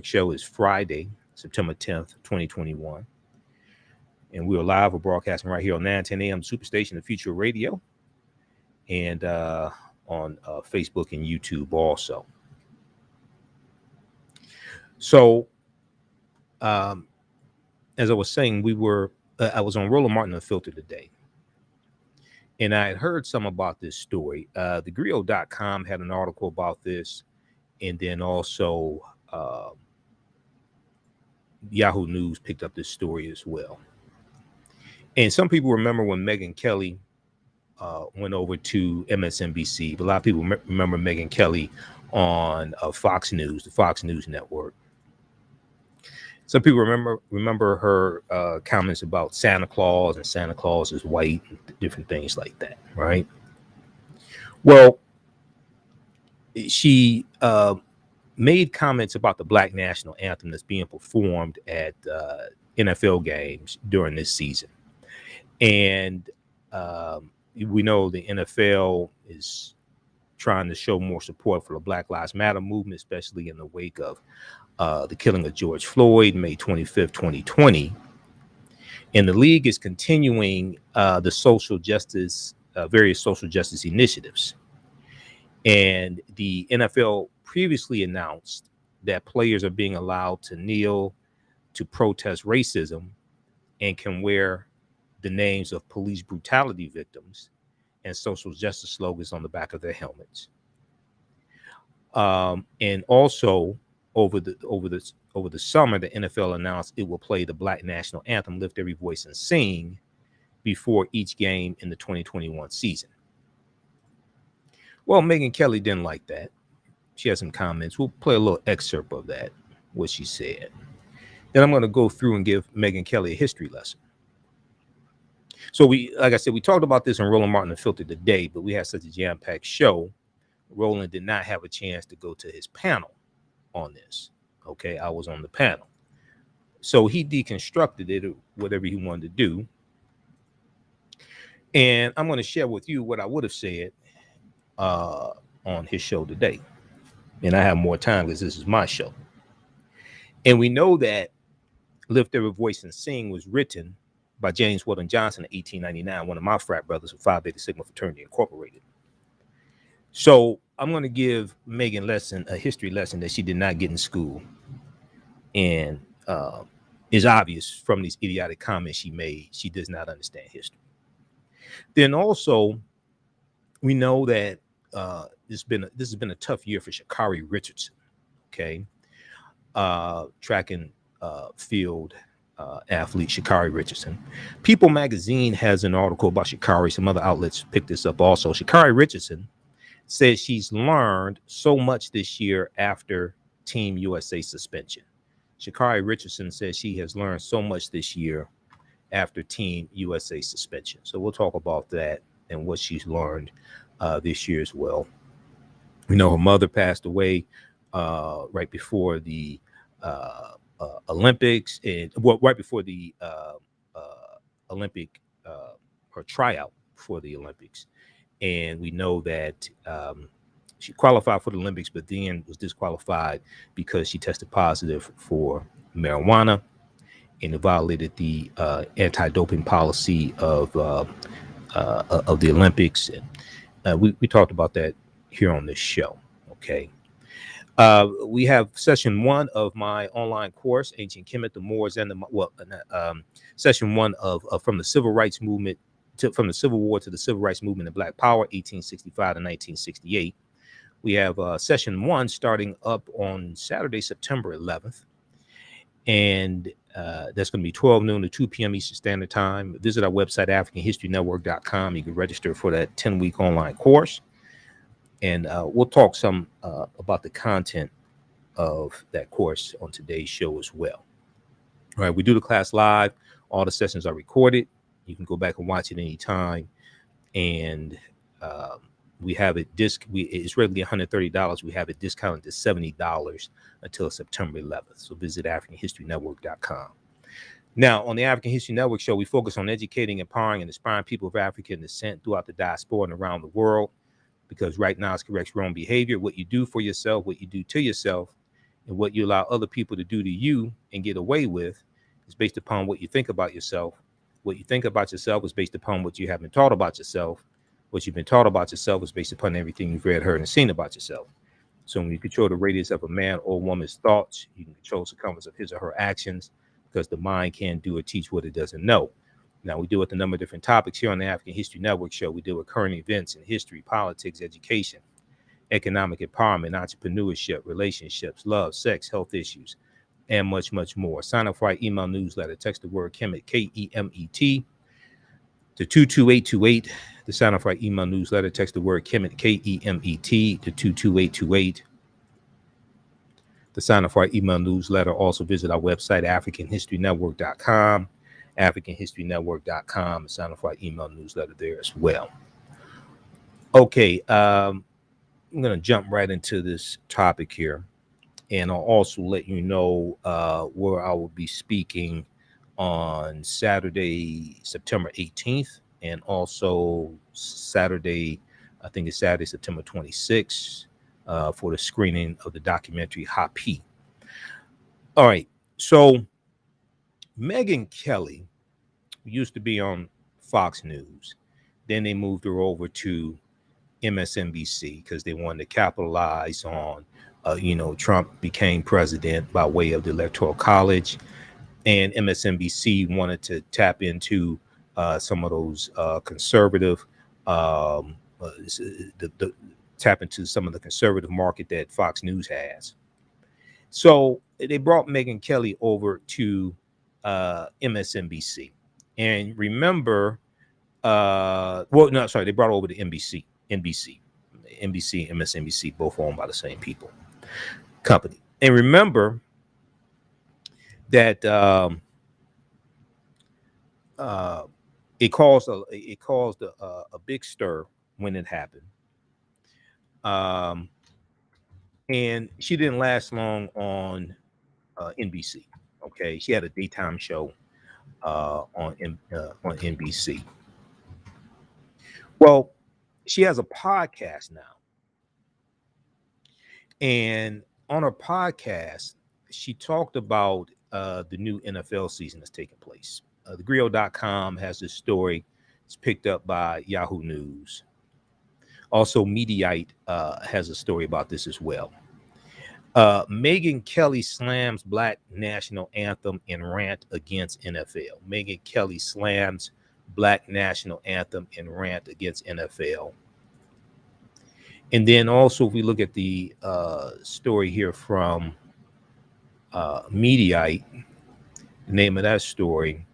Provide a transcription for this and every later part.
Show is Friday, September 10th, 2021. And we are live. We're broadcasting right here on 910 AM Superstation, the Future Radio, and on Facebook and YouTube also. So, as I was saying, I was on Roland Martin Unfiltered today, and I had heard some about this story. TheGrio.com had an article about this, and then also Yahoo News picked up this story as well. And some people remember when Megyn Kelly went over to MSNBC, but a lot of people remember Megyn Kelly on Fox News, the Fox News Network. Some people remember her comments about Santa Claus, and Santa Claus is white, and different things like that, right? Well, she made comments about the Black National Anthem that's being performed at NFL games during this season. And we know the NFL is trying to show more support for the Black Lives Matter movement, especially in the wake of the killing of George Floyd, May 25th, 2020. And the league is continuing the social justice, various social justice initiatives. And the NFL previously announced that players are being allowed to kneel to protest racism and can wear the names of police brutality victims and social justice slogans on the back of their helmets. And also over the summer, the NFL announced it will play the Black National Anthem, Lift Every Voice and Sing, before each game in the 2021 season. Well, Megyn Kelly didn't like that. She has some comments. We'll play a little excerpt of that, what she said. Then I'm going to go through and give Megyn Kelly a history lesson. So like I said, we talked about this on Roland Martin Unfiltered today, but we had such a jam-packed show. Roland did not have a chance to go to his panel on this. Okay, I was on the panel. So he deconstructed it, or whatever he wanted to do. And I'm going to share with you what I would have said on his show today. And I have more time because this is my show. And we know that Lift Every Voice and Sing was written by James Weldon Johnson in 1899, one of my frat brothers of Phi Beta Sigma Fraternity Incorporated. So I'm going to give Megyn a history lesson that she did not get in school. And is obvious from these idiotic comments she made. She does not understand history. Then also, we know that this has been a tough year for Sha'Carri Richardson. Okay, track and field athlete Sha'Carri Richardson. People magazine has an article about Sha'Carri. Some other outlets picked this up also. Sha'Carri Richardson says she's learned so much this year after Team USA suspension. Sha'Carri Richardson says she has learned so much this year after Team USA suspension. So we'll talk about that and what she's learned this year as well. We know her mother passed away right before the Olympics, and right before the Olympic, her tryout for the Olympics. And we know that she qualified for the Olympics, but then was disqualified because she tested positive for marijuana, and it violated the anti-doping policy of the Olympics. And we talked about that here on this show. Okay. We have session 1 of my online course, Ancient Kemet, the Moors, and session 1 of from the Civil Rights Movement from the Civil War to the Civil Rights Movement and Black Power, 1865 to 1968. We have session 1 starting up on Saturday, September 11th. And that's going to be 12 noon to 2 p.m. Eastern Standard Time. Visit our website, AfricanHistoryNetwork.com. You can register for that 10-week online course. And we'll talk some about the content of that course on today's show as well. All right, we do the class live. All the sessions are recorded. You can go back and watch it anytime. And we have it it's regularly $130. We have it discounted to $70 until September 11th. So visit AfricanHistoryNetwork.com. Now, on the African History Network show, we focus on educating, empowering, and inspiring people of African descent throughout the diaspora and around the world. Because right now, it's corrects wrong behavior. What you do for yourself, what you do to yourself, And what you allow other people to do to you and get away with is based upon what you think about yourself. What you think about yourself is based upon what you have been taught about yourself. What you've been taught about yourself is based upon everything you've read, heard, and seen about yourself. So when you control the radius of a man or woman's thoughts, you can control the circumference of his or her actions, because the mind can't do or teach what it doesn't know. Now, we deal with a number of different topics here on the African History Network show. We deal with current events in history, politics, education, economic empowerment, entrepreneurship, relationships, love, sex, health issues, and much, much more. Sign up for our email newsletter. Text the word Kemet, K-E-M-E-T, to 22828. To sign up for our email newsletter, text the word Kemet, K-E-M-E-T, to 22828. To sign up for our email newsletter, also visit our website, AfricanHistoryNetwork.com, AfricanHistoryNetwork.com, and sign up for our email newsletter there as well. Okay, I'm going to jump right into this topic here, and I'll also let you know where I will be speaking on Saturday, September 18th, and also Saturday, I think it's Saturday, September 26th, for the screening of the documentary Happy. All right, so Megyn Kelly used to be on Fox News. Then they moved her over to MSNBC because they wanted to capitalize on, Trump became president by way of the Electoral College, and MSNBC wanted to tap into some of those conservative, tap into some of the conservative market that Fox News has. So they brought Megyn Kelly over to MSNBC. And remember, they brought her over to NBC and MSNBC, both owned by the same company. And remember that it caused a big stir when it happened. And she didn't last long on NBC. Okay, she had a daytime show on NBC. Well, she has a podcast now, and on her podcast, she talked about the new NFL season that's taking place. TheGriot.com has this story. It's picked up by Yahoo News. Also, Mediaite has a story about this as well. Megyn Kelly slams Black National Anthem in rant against NFL. Megyn Kelly slams Black National Anthem in rant against NFL. And then also, if we look at the story here from Mediaite, the name of that story.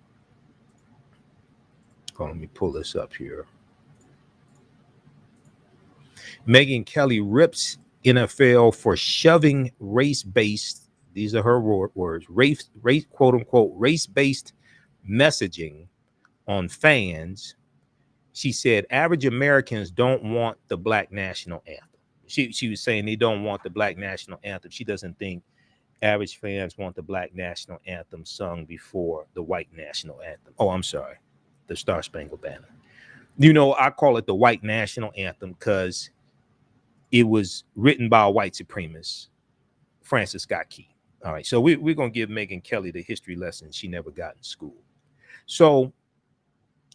Let me pull this up here. Megyn Kelly rips NFL for shoving race-based, these are her words, race quote unquote, race-based messaging on fans. She said average Americans don't want the Black National Anthem. She was saying they don't want the Black National Anthem. She doesn't think average fans want the Black National Anthem sung before the White National Anthem. Oh, I'm sorry, the Star Spangled Banner. I call it the White National Anthem because it was written by a white supremacist, Francis Scott Key. All right, so we're going to give Megyn Kelly the history lesson she never got in school. So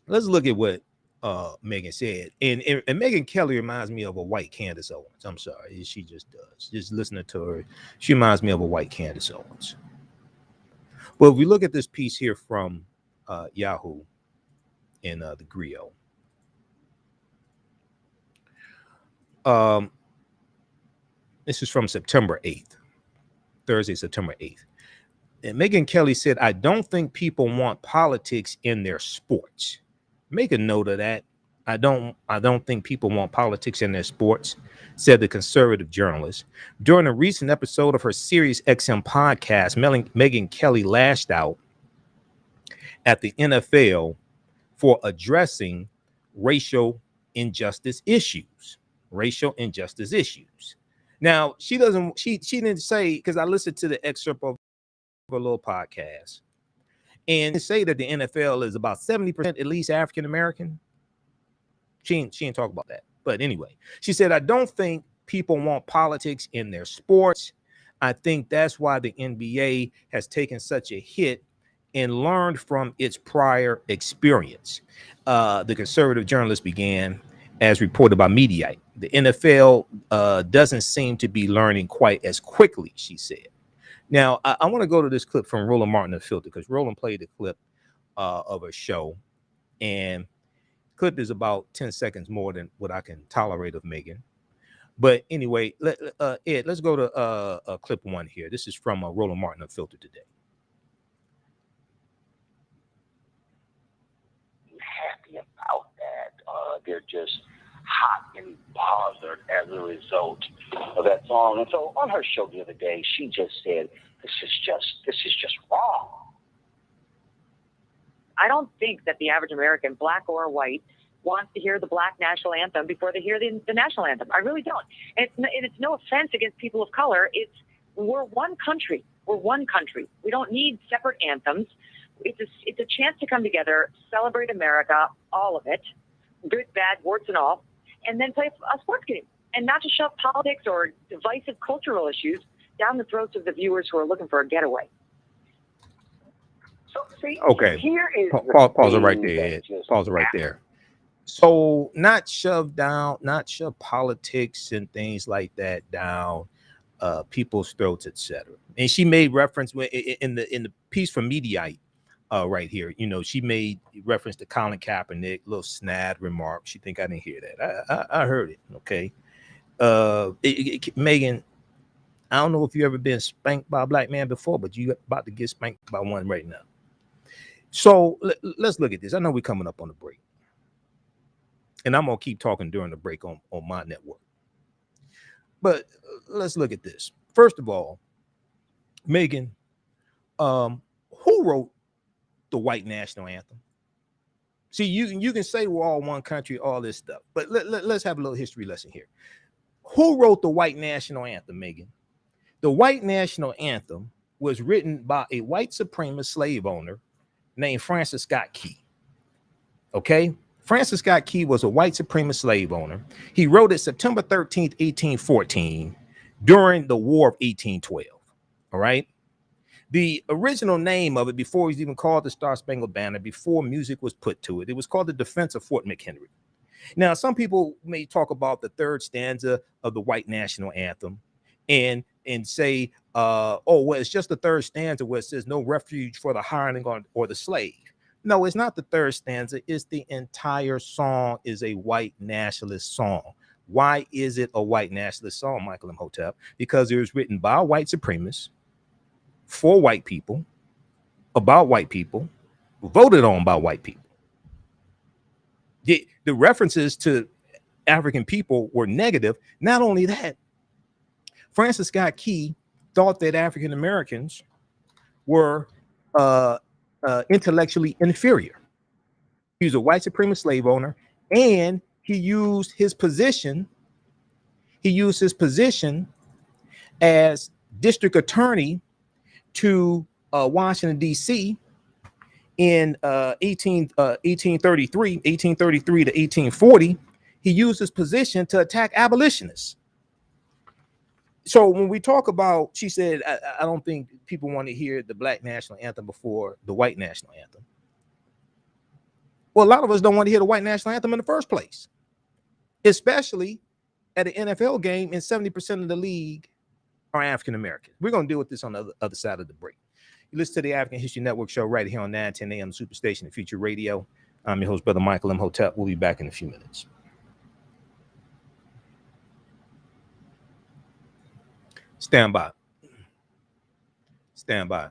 let's look at what Megyn said. And Megyn Kelly reminds me of a white Candace Owens. I'm sorry, she just does. Just listening to her, she reminds me of a white Candace Owens. Well, if we look at this piece here from Yahoo and the Griot. This is from September 8th, Thursday, September 8th. And Megyn Kelly said, I don't think people want politics in their sports. Make a note of that. I don't think people want politics in their sports, said the conservative journalist. During a recent episode of her Sirius XM podcast, Megyn Kelly lashed out at the NFL for addressing racial injustice issues. Now, she didn't say, because I listened to the excerpt of a little podcast, and say that the NFL is about 70% at least African American. She didn't talk about that. But anyway, she said, I don't think people want politics in their sports. I think that's why the NBA has taken such a hit and learned from its prior experience. The conservative journalist began, as reported by Mediaite. The NFL doesn't seem to be learning quite as quickly, she said. Now, I want to go to this clip from Roland Martin of Filter, because Roland played a clip of a show, and clip is about 10 seconds more than what I can tolerate of Megyn. But anyway, Ed, let's go to clip one here. This is from Roland Martin of Filter today. Happy about that. They're just hot and bothered as a result of that song. And so on her show the other day, she just said, this is just wrong. I don't think that the average American, black or white, wants to hear the Black National Anthem before they hear the National Anthem. I really don't. And it's no offense against people of color. We're one country. We're one country. We don't need separate anthems. It's a chance to come together, celebrate America, all of it, good, bad, warts and all, and then play a sports game, and not to shove politics or divisive cultural issues down the throats of the viewers who are looking for a getaway. So, see, okay, here is pause it right there, Ed. Pause it right there. So not shove politics and things like that down people's throats, etc. And she made reference in the piece from Mediaite right here. You know, she made reference to Colin Kaepernick, little snad remark. She think I didn't hear that. I heard it. Okay, Megyn, I don't know if you ever been spanked by a black man before, but you about to get spanked by one right now. So let's look at this. I know we're coming up on the break, and I'm gonna keep talking during the break on my network. But let's look at this. First of all, Megyn, who wrote the white national anthem? See, you can say we're all one country, all this stuff, but let's have a little history lesson here. Who wrote the white national anthem, Megyn? The white national anthem was written by a white supremacist slave owner named Francis Scott Key. Okay? Francis Scott Key was a white supremacist slave owner. He wrote it September 13th, 1814, during the War of 1812. All right? The original name of it, before it was even called the Star Spangled Banner, before music was put to it, it was called the Defense of Fort McHenry. Now, some people may talk about the third stanza of the white national anthem and say, oh, well, it's just the third stanza where it says no refuge for the hireling or the slave. No, it's not the third stanza. It's the entire song is a white nationalist song. Why is it a white nationalist song, Michael Imhotep? Because it was written by white supremacists, for white people, about white people, voted on by white people. The references to African people were negative. Not only that, Francis Scott Key thought that African Americans were intellectually inferior. He was a white supremacist slave owner, and he used his position as district attorney to Washington, D.C. in 1833 to 1840. He used his position to attack abolitionists. So when we talk about, she said, I don't think people want to hear the Black National Anthem before the white national anthem. Well, a lot of us don't want to hear the white national anthem in the first place, especially at an NFL game, and 70% of the league are African American. We're going to deal with this on the other side of the break. You listen to the African History Network show right here on 910 AM Superstation and Future Radio. I'm your host, Brother Michael Imhotep. We'll be back in a few minutes. Stand by. Stand by.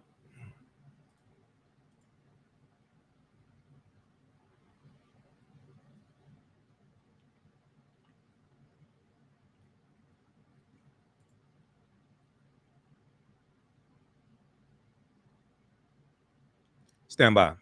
Stand by.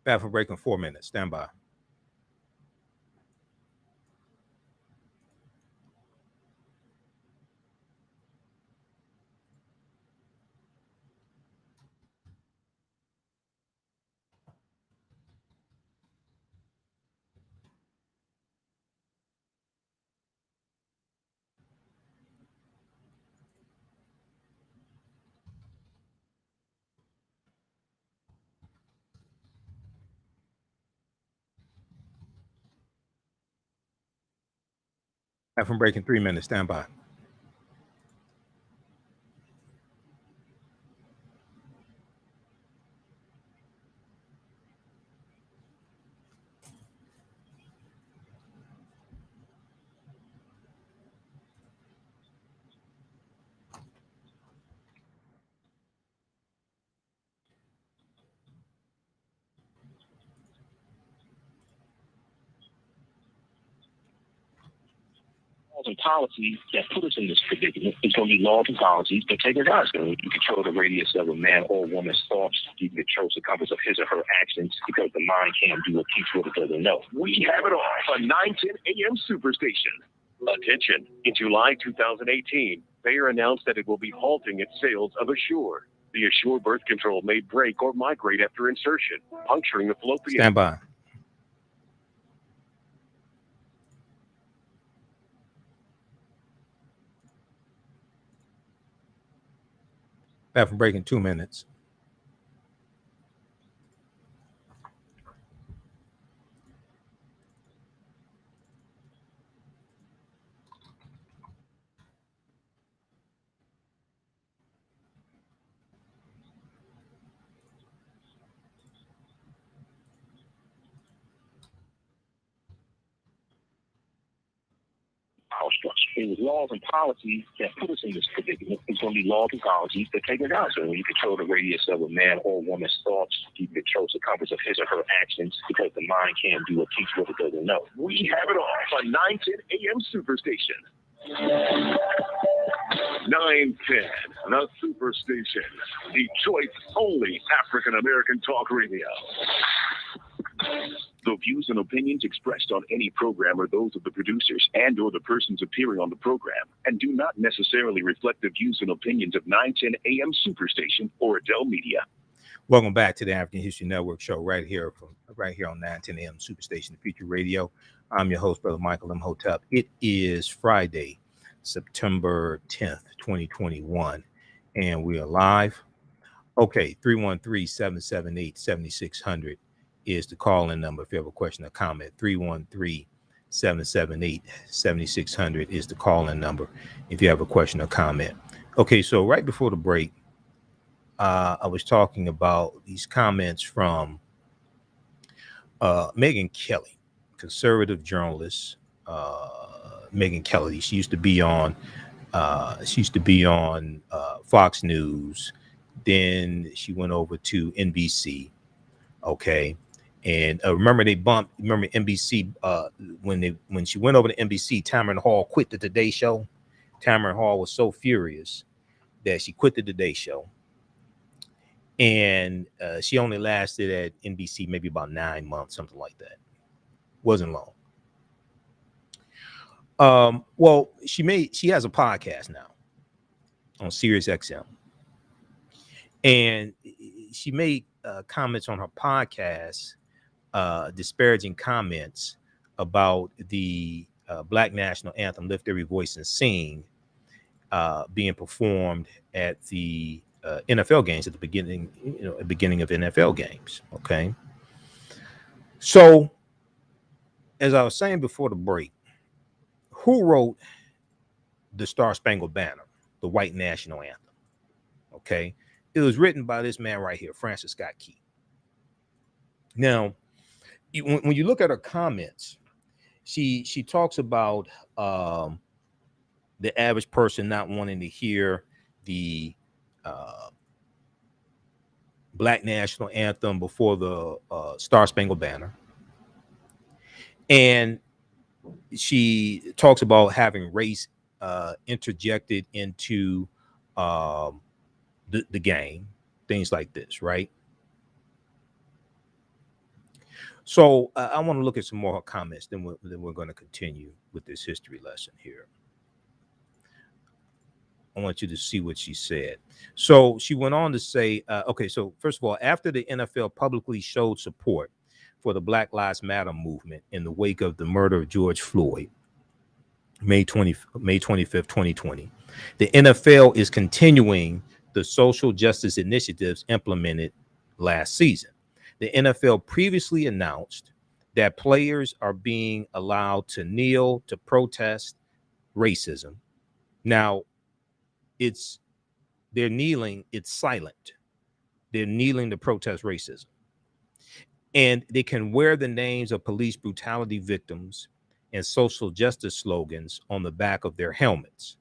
Back for break in 4 minutes. Stand by. From breaking 3 minutes. Stand by. And policies that put us in this predicament. It's going to be laws and policies that take us out. You control the radius of a man or woman's thoughts. You can control the compass of his or her actions because the mind can't do or teach what it doesn't know. We have it all on 910 AM Superstation. Attention, in July 2018, Bayer announced that it will be halting its sales of Assure. The Assure birth control may break or migrate after insertion, puncturing the fallopian. Stand by. Back from breaking 2 minutes. Power structure. It was laws and policies that put us in this predicament. It's going to be laws and policies that take us out. So when you control the radius of a man or woman's thoughts, you can control the compass of his or her actions because the mind can't do or teach what it doesn't know. We have it all on 910 AM Superstation. 910, the Superstation, Detroit's only African-American talk radio. The views and opinions expressed on any program are those of the producers and or the persons appearing on the program and do not necessarily reflect the views and opinions of 910 AM Superstation or Adele Media. Welcome back to the African History Network show right here on 910 AM Superstation, the Future Radio. I'm your host, Brother Michael Imhotep. It is Friday, September 10th, 2021, and we are live. Okay, 313-778-7600 is the call-in number if you have a question or comment. 313-778-7600 is the call-in number if you have a question or comment. Okay, so right before the break, I was talking about these comments from Megyn Kelly, conservative journalist. Megyn Kelly. She used to be on Fox News. Then she went over to NBC. Okay. And remember NBC when she went over to NBC, Tamron Hall quit the Today Show. Tamron Hall was so furious that she quit the Today Show. And she only lasted at NBC maybe about 9 months, something like that. Wasn't long. Well, she has a podcast now on Sirius XM. And she made comments on her podcast, disparaging comments about the Black National Anthem, Lift Every Voice and Sing, being performed at the NFL games at the beginning of NFL games. Okay. So, as I was saying before the break, who wrote the Star Spangled Banner, the white national anthem? Okay. It was written by this man right here, Francis Scott Key. Now, when you look at her comments, she talks about the average person not wanting to hear the Black National Anthem before the Star Spangled Banner. And she talks about having race interjected into the game, things like this, right? So I want to look at some more comments, then we're going to continue with this history lesson here. I want you to see what she said. So she went on to say, okay, so first of all, after the NFL publicly showed support for the Black Lives Matter movement in the wake of the murder of George Floyd, May 25th, 2020, the NFL is continuing the social justice initiatives implemented last season. The NFL previously announced that players are being allowed to kneel, to protest, racism. Now, they're kneeling, it's silent. They're kneeling to protest racism. And they can wear the names of police brutality victims and social justice slogans on the back of their helmets.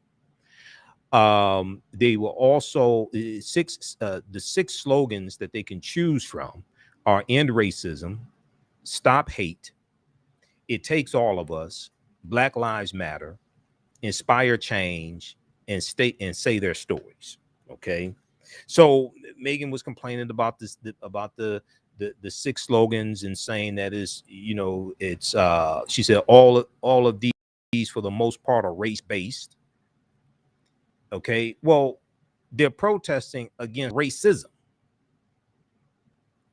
They will also the six slogans that they can choose from are end racism, stop hate, it takes all of us, Black Lives Matter, inspire change, and say their stories. Okay, so Megyn was complaining about this, about the six slogans, and saying that is, you know, it's she said all of these for the most part are race based. Okay, well, they're protesting against racism.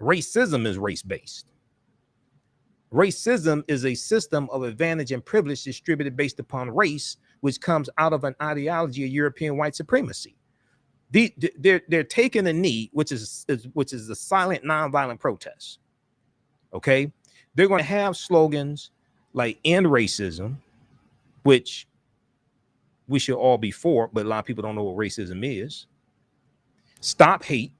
Racism is race based. Racism is a system of advantage and privilege distributed based upon race, which comes out of an ideology of European white supremacy. They're taking a knee, which is a silent, nonviolent protest. Okay, they're going to have slogans like "End Racism," which we should all be for, but a lot of people don't know what racism is. Stop hate.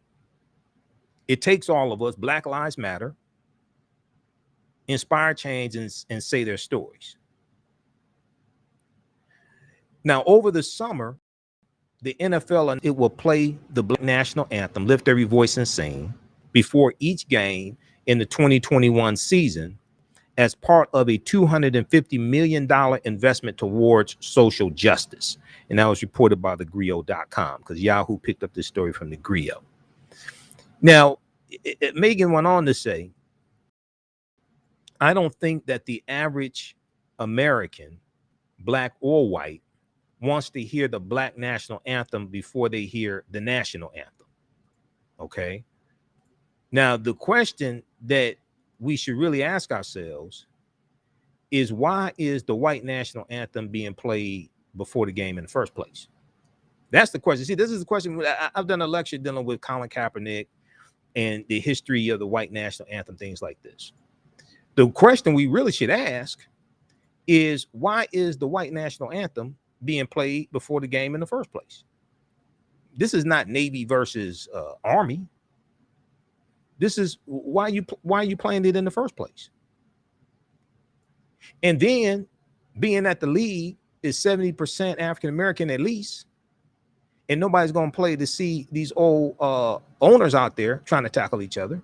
It takes all of us. Black Lives Matter. Inspire change and say their stories. Now, over the summer, the NFL, it will play the Black National Anthem, Lift Every Voice and Sing, before each game in the 2021 season as part of a $250 million investment towards social justice. And that was reported by thegrio.com, because Yahoo picked up this story from the Grio. Now, Megyn went on to say, I don't think that the average American, black or white, wants to hear the Black National Anthem before they hear the national anthem. Okay. Now, the question that we should really ask ourselves is, why is the white national anthem being played before the game in the first place? That's the question. See, this is the question. I've done a lecture dealing with Colin Kaepernick and the history of the white national anthem, things like this. The question we really should ask is, why is the white national anthem being played before the game in the first place? This is not Navy versus Army. This is why are you playing it in the first place? And then, being that the league is 70% African American at least, and nobody's going to play to see these old owners out there trying to tackle each other.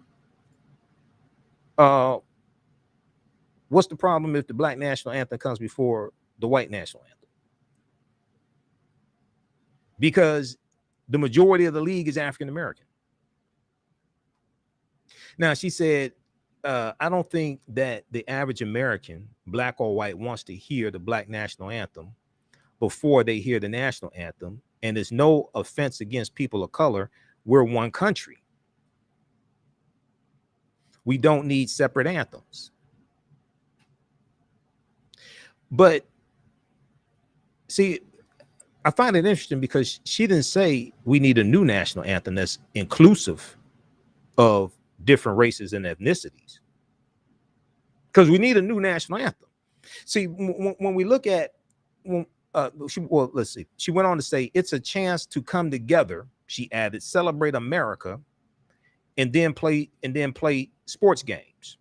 What's the problem if the Black National Anthem comes before the white national anthem? Because the majority of the league is African American. Now, she said, I don't think that the average American, black or white, wants to hear the Black National Anthem before they hear the national anthem. And there's no offense against people of color. We're one country. We don't need separate anthems. But see, I find it interesting because she didn't say we need a new national anthem that's inclusive of different races and ethnicities, because we need a new national anthem. See, when we look at, let's see, she went on to say it's a chance to come together. She added, celebrate America, and then play sports games,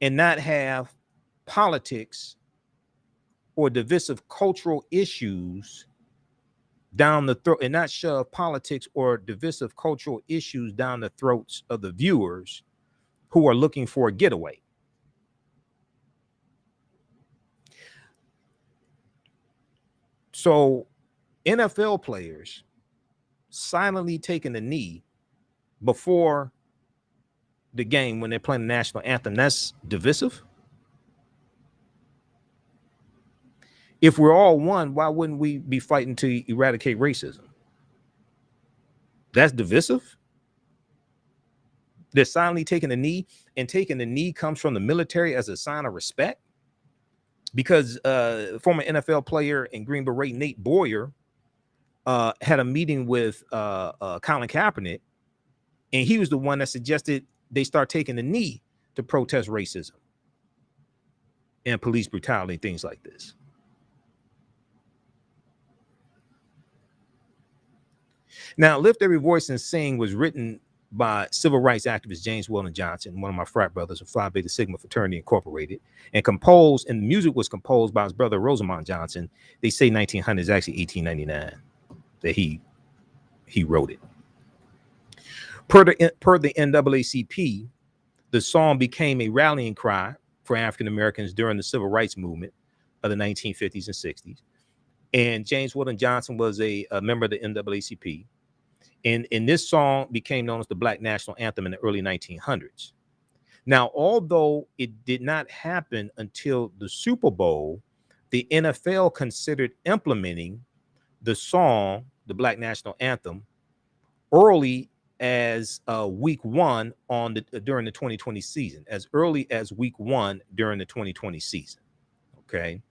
and not have politics or divisive cultural issues down the throat, and not shove politics or divisive cultural issues down the throats of the viewers who are looking for a getaway. So NFL players silently taking a knee before the game when they're playing the national anthem, that's divisive. If we're all one, why wouldn't we be fighting to eradicate racism? That's divisive. They're silently taking a knee, and taking the knee comes from the military as a sign of respect. Because former NFL player and Green Beret Nate Boyer had a meeting with Colin Kaepernick, and he was the one that suggested they start taking the knee to protest racism and police brutality, things like this. Now, Lift Every Voice and Sing was written by civil rights activist James Weldon Johnson, one of my frat brothers of Phi Beta Sigma Fraternity Incorporated, and the music was composed by his brother Rosamond Johnson. They say 1900 is actually 1899 that he wrote it. Per the NAACP, the song became a rallying cry for African Americans during the civil rights movement of the 1950s and 60s. And James Weldon Johnson was a member of the NAACP. And this song became known as the Black National Anthem in the early 1900s. Now, although it did not happen until the Super Bowl, the NFL considered implementing the song, the Black National Anthem, early as week one during the 2020 season, as early as week one during the 2020 season. Okay.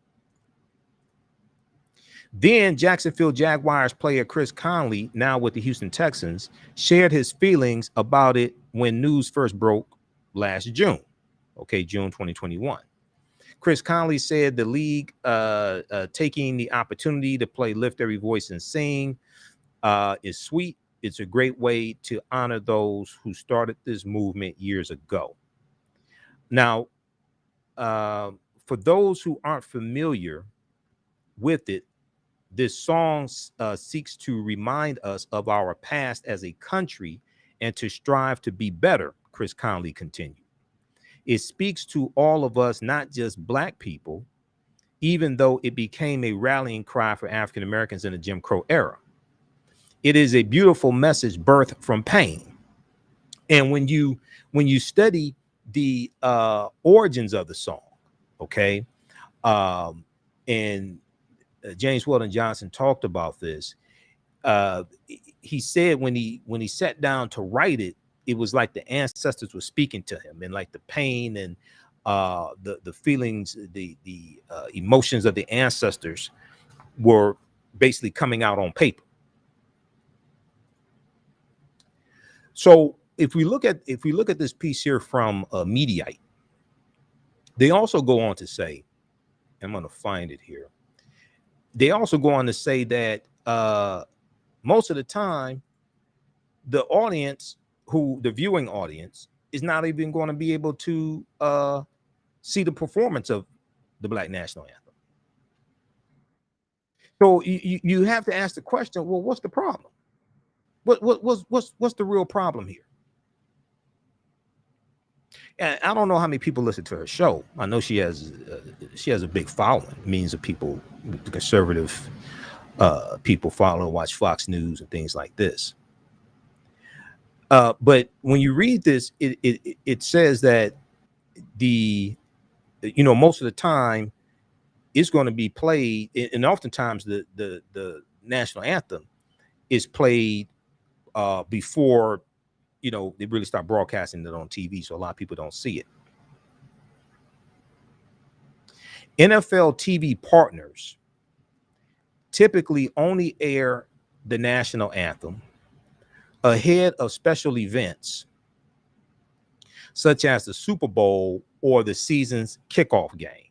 Then Jacksonville Jaguars player Chris Conley, now with the Houston Texans, shared his feelings about it when news first broke last June. Okay, June 2021. Chris Conley said the league taking the opportunity to play Lift Every Voice and Sing is sweet. It's a great way to honor those who started this movement years ago. Now, for those who aren't familiar with it, this song seeks to remind us of our past as a country and to strive to be better, Chris Conley continued. It speaks to all of us, not just Black people, even though it became a rallying cry for African Americans in the Jim Crow era. It is a beautiful message birthed from pain. And when you study the origins of the song, okay, and James Weldon Johnson talked about this. He said when he sat down to write it, it was like the ancestors were speaking to him, and like the pain and the feelings, the emotions of the ancestors were basically coming out on paper. So if we look at this piece here from Mediaite, they also go on to say, I'm going to find it here. They also go on to say that most of the time, the viewing audience is not even going to be able to see the performance of the Black National Anthem. So you have to ask the question, well, what's the problem? What's the real problem here? And I don't know how many people listen to her show. I know she has a big following. Millions of people, the conservative people follow and watch Fox News and things like this. But when you read this, it says that most of the time it's going to be played, and oftentimes the national anthem is played before they really start broadcasting it on TV, so a lot of people don't see it. NFL TV partners typically only air the national anthem ahead of special events such as the Super Bowl or the season's kickoff game.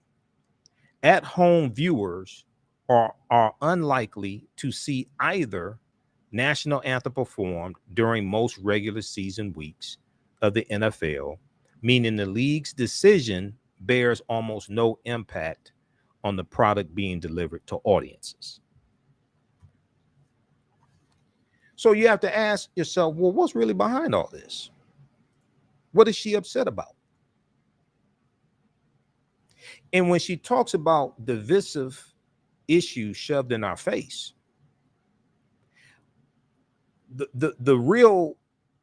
At-home viewers are unlikely to see either national anthem performed during most regular season weeks of the NFL, meaning the league's decision bears almost no impact on the product being delivered to audiences. So you have to ask yourself, well, what's really behind all this? What is she upset about? And when she talks about divisive issues shoved in our face, the real,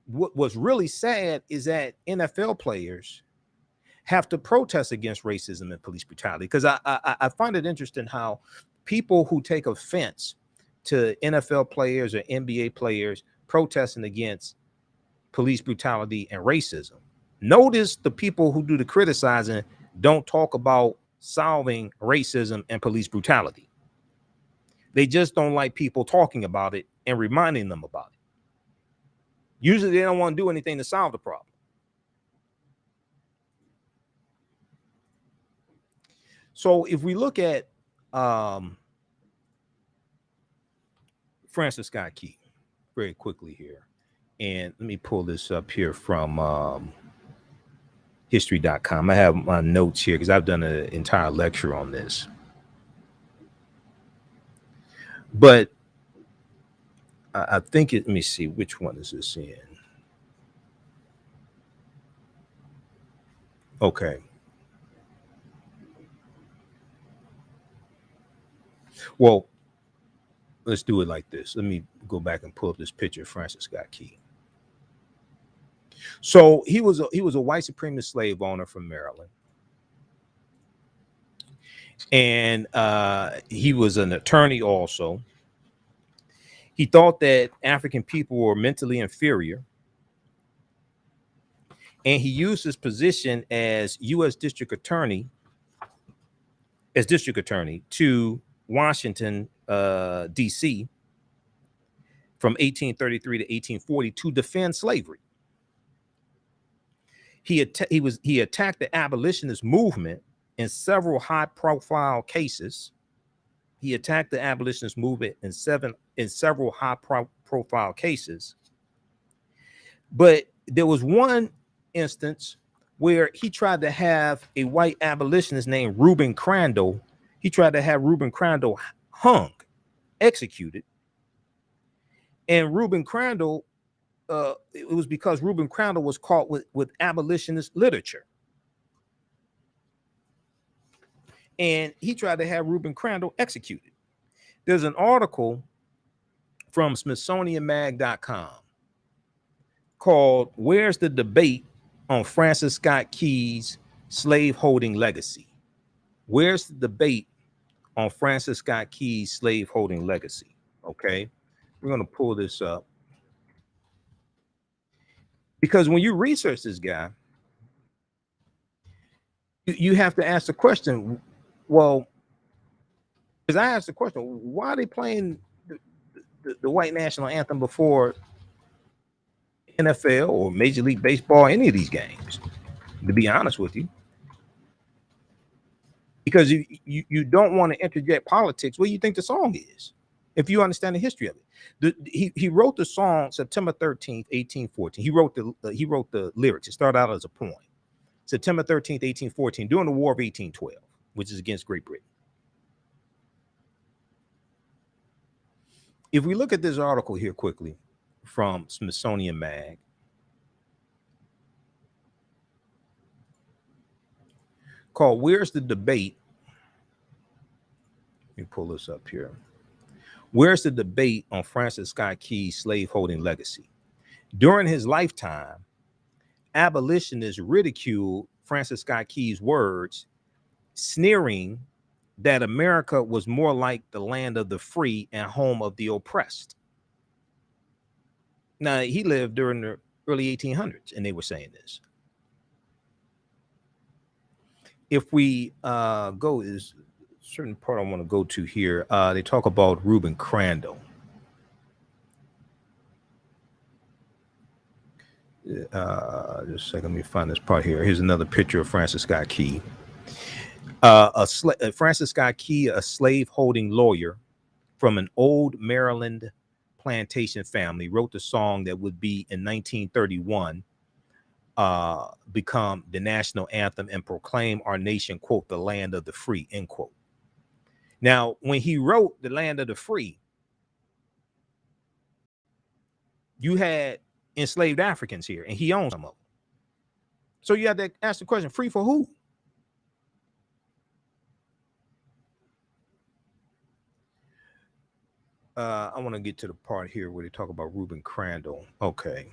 what's really sad is that NFL players have to protest against racism and police brutality. Because I find it interesting how people who take offense to NFL players or NBA players protesting against police brutality and racism, notice the people who do the criticizing don't talk about solving racism and police brutality. They just don't like people talking about it and reminding them about it. Usually they don't want to do anything to solve the problem. So if we look at Francis Scott Key, very quickly here. And let me pull this up here from history.com. I have my notes here because I've done an entire lecture on this. But I think let me see, which one is this in? Okay. Well, let's do it like this. Let me go back and pull up this picture of Francis Scott Key. So he was a white supremacist slave owner from Maryland. And he was an attorney also. He thought that African people were mentally inferior. And he used his position as U.S. district attorney to Washington, D.C. from 1833 to 1840 to defend slavery. He attacked the abolitionist movement in several high-profile cases. He attacked the abolitionist movement in several high-profile cases. But there was one instance where he tried to have a white abolitionist named Reuben Crandall. He tried to have Reuben Crandall hung, executed. And Reuben Crandall, it was because Reuben Crandall was caught with abolitionist literature. And he tried to have Reuben Crandall executed. There's an article from SmithsonianMag.com called "Where's the Debate on Francis Scott Key's Slaveholding Legacy?" Where's the debate on Francis Scott Key's slaveholding legacy? Okay, we're going to pull this up. Because when you research this guy, you have to ask the question, well, because I asked the question, why are they playing the white national anthem before NFL or Major League Baseball, any of these games, to be honest with you? Because you don't want to interject politics. What do you think the song is, if you understand the history of it? He wrote the song September 13th, 1814. He wrote the lyrics. It started out as a poem. September 13th, 1814, during the War of 1812, which is against Great Britain. If we look at this article here quickly from Smithsonian Mag, called "Where's the Debate?" Let me pull this up here. Where's the debate on Francis Scott Key's slaveholding legacy? During his lifetime, abolitionists ridiculed Francis Scott Key's words, sneering that America was more like the land of the free and home of the oppressed. Now, he lived during the early 1800s, and they were saying this. If we go, is a certain part I want to go to here. They talk about Reuben Crandall. Just a second, let me find this part here. Here's another picture of Francis Scott Key. Francis Scott Key, a slave-holding lawyer from an old Maryland plantation family, wrote the song that would be in 1931 become the national anthem and proclaim our nation, quote, the land of the free, end quote. Now, when he wrote the land of the free, you had enslaved Africans here, and he owned some of them. So you have to ask the question, free for who? I want to get to the part here where they talk about Reuben Crandall. Okay.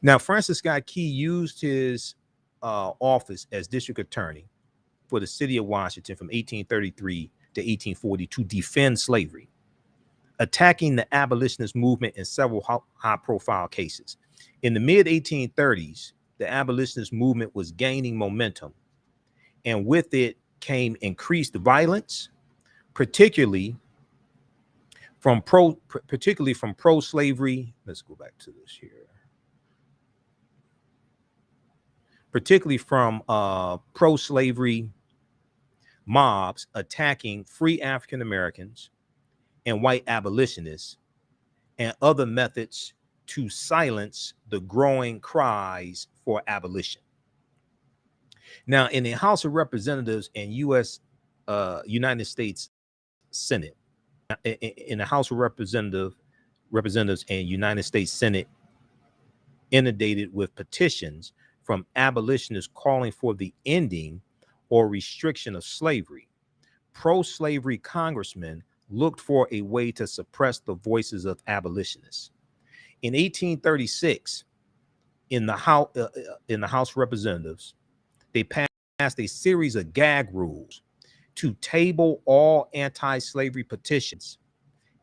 Now, Francis Scott Key used his office as district attorney for the city of Washington from 1833 to 1840 to defend slavery, attacking the abolitionist movement in several high-profile cases. In the mid-1830s, the abolitionist movement was gaining momentum, and with it came increased violence, particularly from pro-slavery. Let's go back to this here. Particularly from pro-slavery mobs attacking free African Americans and white abolitionists and other methods to silence the growing cries for abolition. Now, in the House of Representatives and United States Senate, in the House of Representatives and United States Senate, inundated with petitions from abolitionists calling for the ending or restriction of slavery, pro-slavery congressmen looked for a way to suppress the voices of abolitionists. In 1836, in the House of Representatives, they passed a series of gag rules to table all anti-slavery petitions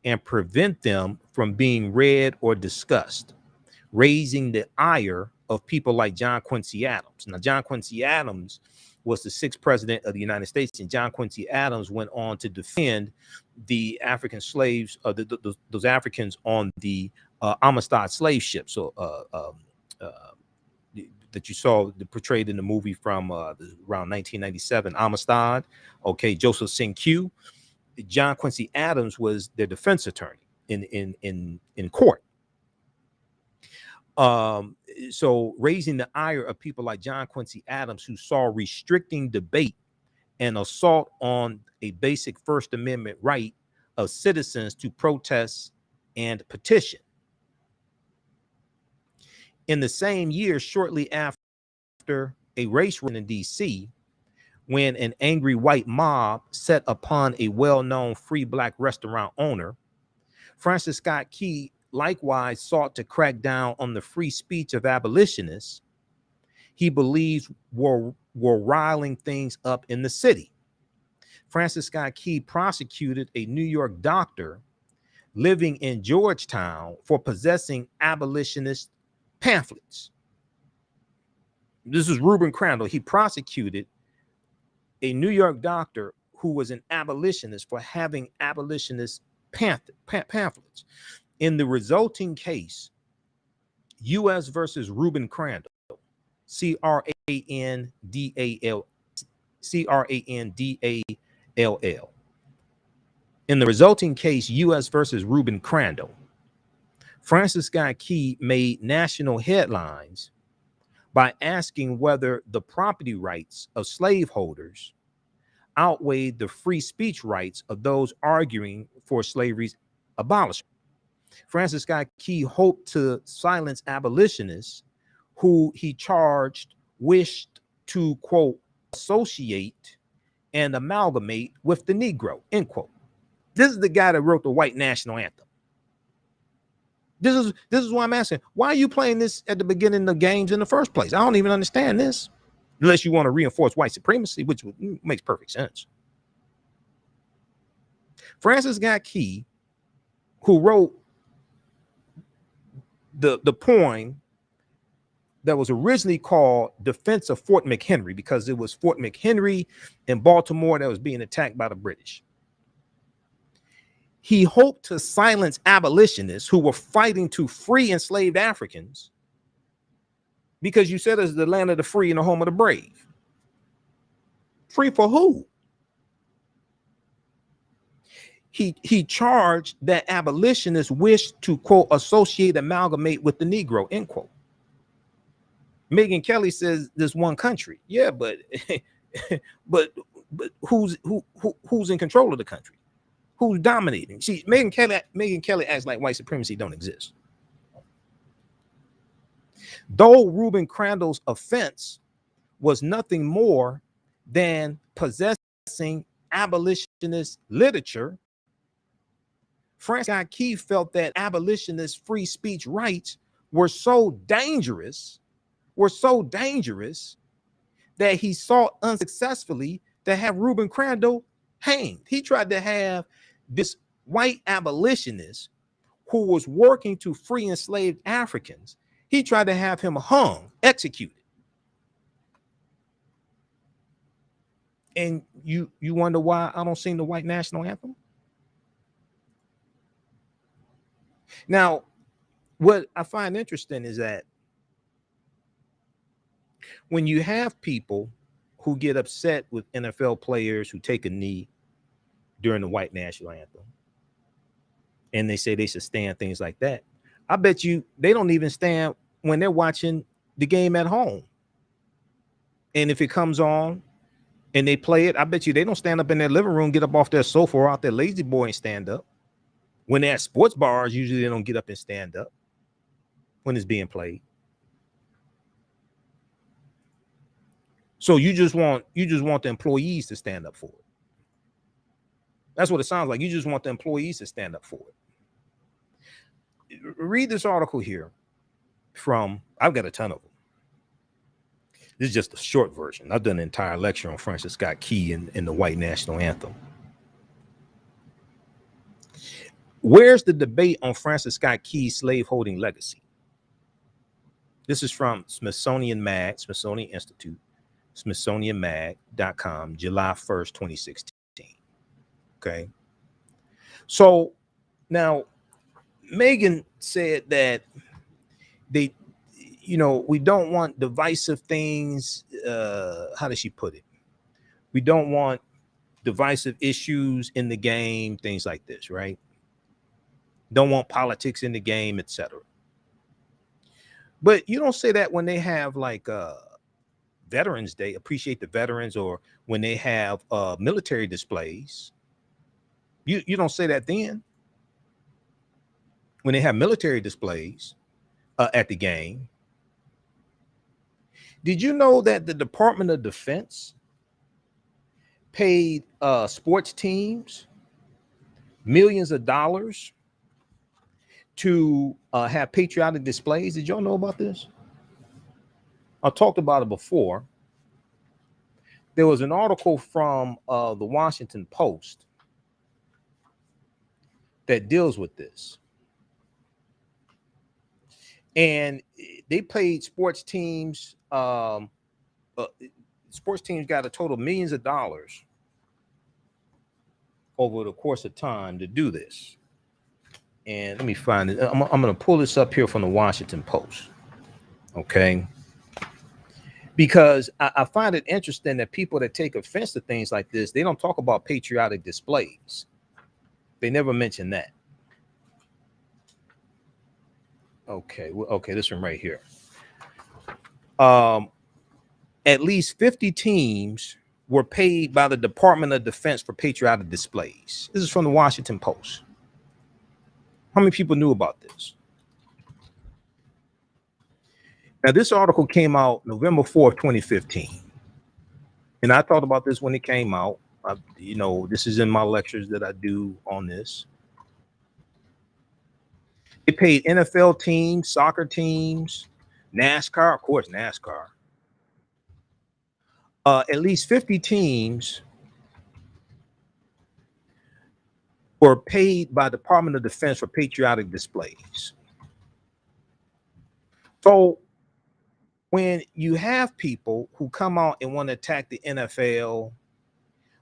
and prevent them from being read or discussed, raising the ire of people like John Quincy Adams. Now, John Quincy Adams was the 6th president of the United States, and John Quincy Adams went on to defend the African slaves, those Africans on the Amistad slave ship. So that you saw portrayed in the movie from around 1997, Amistad. Okay, Joseph Q. John Quincy Adams was their defense attorney in court. So raising the ire of people like John Quincy Adams, who saw restricting debate and assault on a basic First Amendment right of citizens to protest and petition. In the same year, shortly after a race rioting in DC, when an angry white mob set upon a well-known free black restaurant owner, Francis Scott Key likewise sought to crack down on the free speech of abolitionists he believes were riling things up in the city. Francis Scott Key prosecuted a New York doctor living in Georgetown for possessing abolitionist pamphlets. This is Reuben Crandall. He prosecuted a New York doctor who was an abolitionist for having abolitionist pamphlets. In the resulting case, U.S. versus Reuben Crandall, Crandall. In the resulting case, U.S. versus Reuben Crandall, Francis Scott Key made national headlines by asking whether the property rights of slaveholders outweighed the free speech rights of those arguing for slavery's abolishment. Francis Scott Key hoped to silence abolitionists who he charged wished to, quote, associate and amalgamate with the Negro, end quote. This is the guy that wrote the White National Anthem. This is why I'm asking, why are you playing this at the beginning of games in the first place? I don't even understand this, unless you want to reinforce white supremacy, which makes perfect sense. Francis Scott Key, who wrote the poem that was originally called Defense of Fort McHenry, because it was Fort McHenry in Baltimore that was being attacked by the British. He hoped to silence abolitionists who were fighting to free enslaved Africans, because you said it's the land of the free and the home of the brave. Free for who? He charged that abolitionists wished to, quote, associate, amalgamate with the Negro, end quote. Megyn Kelly says there's one country. Yeah, but but who's in control of the country? Who's dominating? See, Megyn Kelly acts like white supremacy don't exist. Though Reuben Crandall's offense was nothing more than possessing abolitionist literature, Francis Scott Key felt that abolitionist free speech rights were so dangerous that he sought unsuccessfully to have Reuben Crandall hanged. He tried to have this white abolitionist who was working to free enslaved Africans. He tried to have him hung, executed. And you wonder why I don't sing the White National Anthem? Now, what I find interesting is that when you have people who get upset with NFL players who take a knee during the White National Anthem, and they say they should stand things like that. I bet you they don't even stand when they're watching the game at home. And if it comes on and they play it, I bet you they don't stand up in their living room, get up off their sofa or out their lazy boy and stand up. When they're at sports bars, usually they don't get up and stand up when it's being played. So you just want the employees to stand up for it. That's what it sounds like. You just want the employees to stand up for it. Read this article here from, I've got a ton of them. This is just a short version. I've done an entire lecture on Francis Scott Key in the White National Anthem. Where's the debate on Francis Scott Key's slaveholding legacy? This is from Smithsonian Mag, Smithsonian Institute, smithsonianmag.com, July 1st, 2016. Okay. So now Megyn said that they, we don't want divisive things. How does she put it? We don't want divisive issues in the game, things like this, right? Don't want politics in the game, etc. But you don't say that when they have like Veterans Day, appreciate the veterans, or when they have military displays. You don't say that then. When they have military displays at the game. Did you know that the Department of Defense paid sports teams millions of dollars to have patriotic displays? Did y'all know about this? I talked about it before. There was an article from the Washington Post that deals with this. And they paid sports teams, sports teams got a total of millions of dollars over the course of time to do this. And let me find it. I'm going to pull this up here from the Washington Post. Okay. Because I find it interesting that people that take offense to things like this, they don't talk about patriotic displays. They never mention that. Okay. Okay. This one right here. At least 50 teams were paid by the Department of Defense for patriotic displays. This is from the Washington Post. How many people knew about this? Now, this article came out November 4th, 2015. And I thought about this when it came out. This is in my lectures that I do on this. They paid NFL teams, soccer teams, NASCAR, of course, NASCAR. At least 50 teams were paid by Department of Defense for patriotic displays. So when you have people who come out and want to attack the NFL,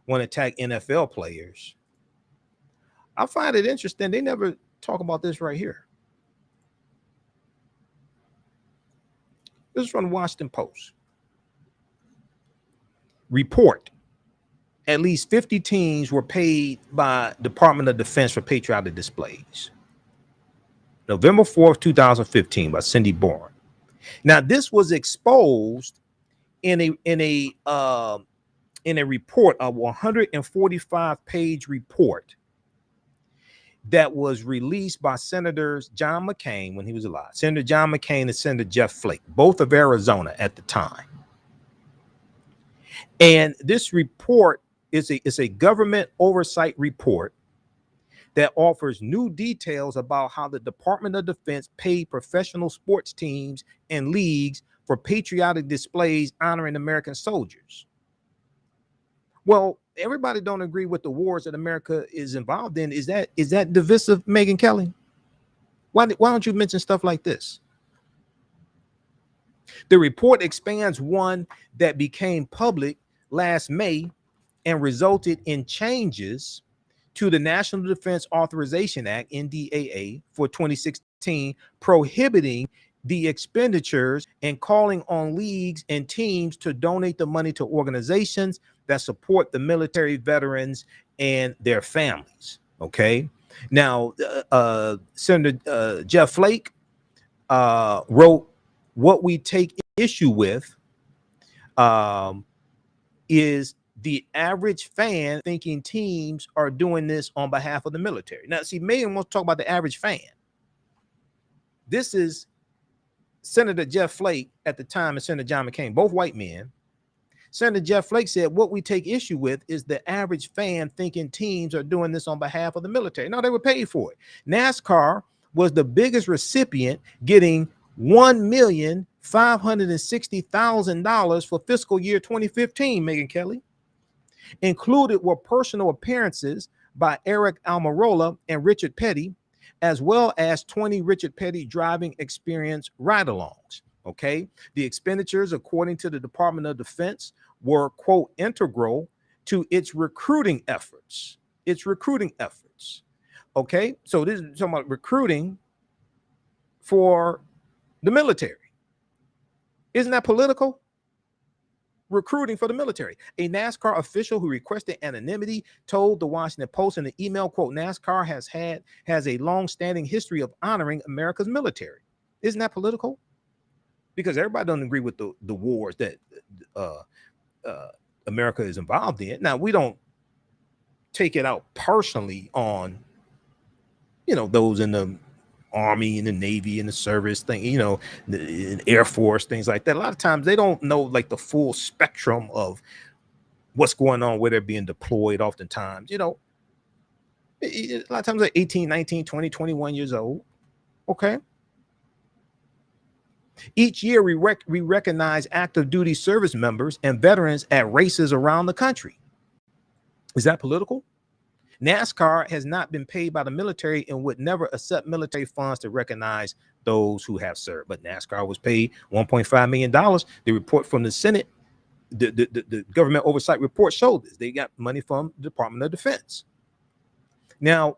want to attack NFL players, I find it interesting. They never talk about this right here. This is from the Washington Post. Report. At least 50 teams were paid by Department of Defense for patriotic displays. November 4th, 2015 by Cindy Bourne. Now, this was exposed in a report, a 145-page report that was released by Senators John McCain when he was alive. Senator John McCain and Senator Jeff Flake, both of Arizona at the time. And this report is a government oversight report that offers new details about how the Department of Defense paid professional sports teams and leagues for patriotic displays honoring American soldiers. Well, everybody don't agree with the wars that America is involved in. Is that divisive, Megyn Kelly? Why don't you mention stuff like this? The report expands one that became public last May and resulted in changes to the National Defense Authorization Act, NDAA, for 2016, prohibiting the expenditures and calling on leagues and teams to donate the money to organizations that support the military veterans and their families. Okay. Now, Senator Jeff Flake wrote, "What we take issue with is the average fan thinking teams are doing this on behalf of the military." Now, see, Megyn wants to talk about the average fan. This is Senator Jeff Flake at the time and Senator John McCain, both white men. Senator Jeff Flake said, "What we take issue with is the average fan thinking teams are doing this on behalf of the military." No, they were paid for it. NASCAR was the biggest recipient, getting $1,560,000 for fiscal year 2015, Megyn Kelly. Included were personal appearances by Eric Almirola and Richard Petty, as well as 20 Richard Petty driving experience ride-alongs. Okay, the expenditures, according to the Department of Defense, were, quote, integral to its recruiting efforts. Okay, so this is talking about recruiting for the military. Isn't that political? Recruiting for the military. A NASCAR official who requested anonymity told the Washington Post in an email, quote, "NASCAR has a long-standing history of honoring America's military." Isn't that political? Because everybody doesn't agree with the wars that America is involved in. Now, we don't take it out personally on, those in the Army and the Navy and the service thing, the Air Force, things like that. A lot of times they don't know like the full spectrum of what's going on, where they're being deployed. Oftentimes, a lot of times they're 18, 19, 20, 21 years old. Okay. Each year, we recognize active duty service members and veterans at races around the country. Is that political? NASCAR has not been paid by the military and would never accept military funds to recognize those who have served. But NASCAR was paid $1.5 million. The report from the Senate, the government oversight report showed this. They got money from the Department of Defense. Now,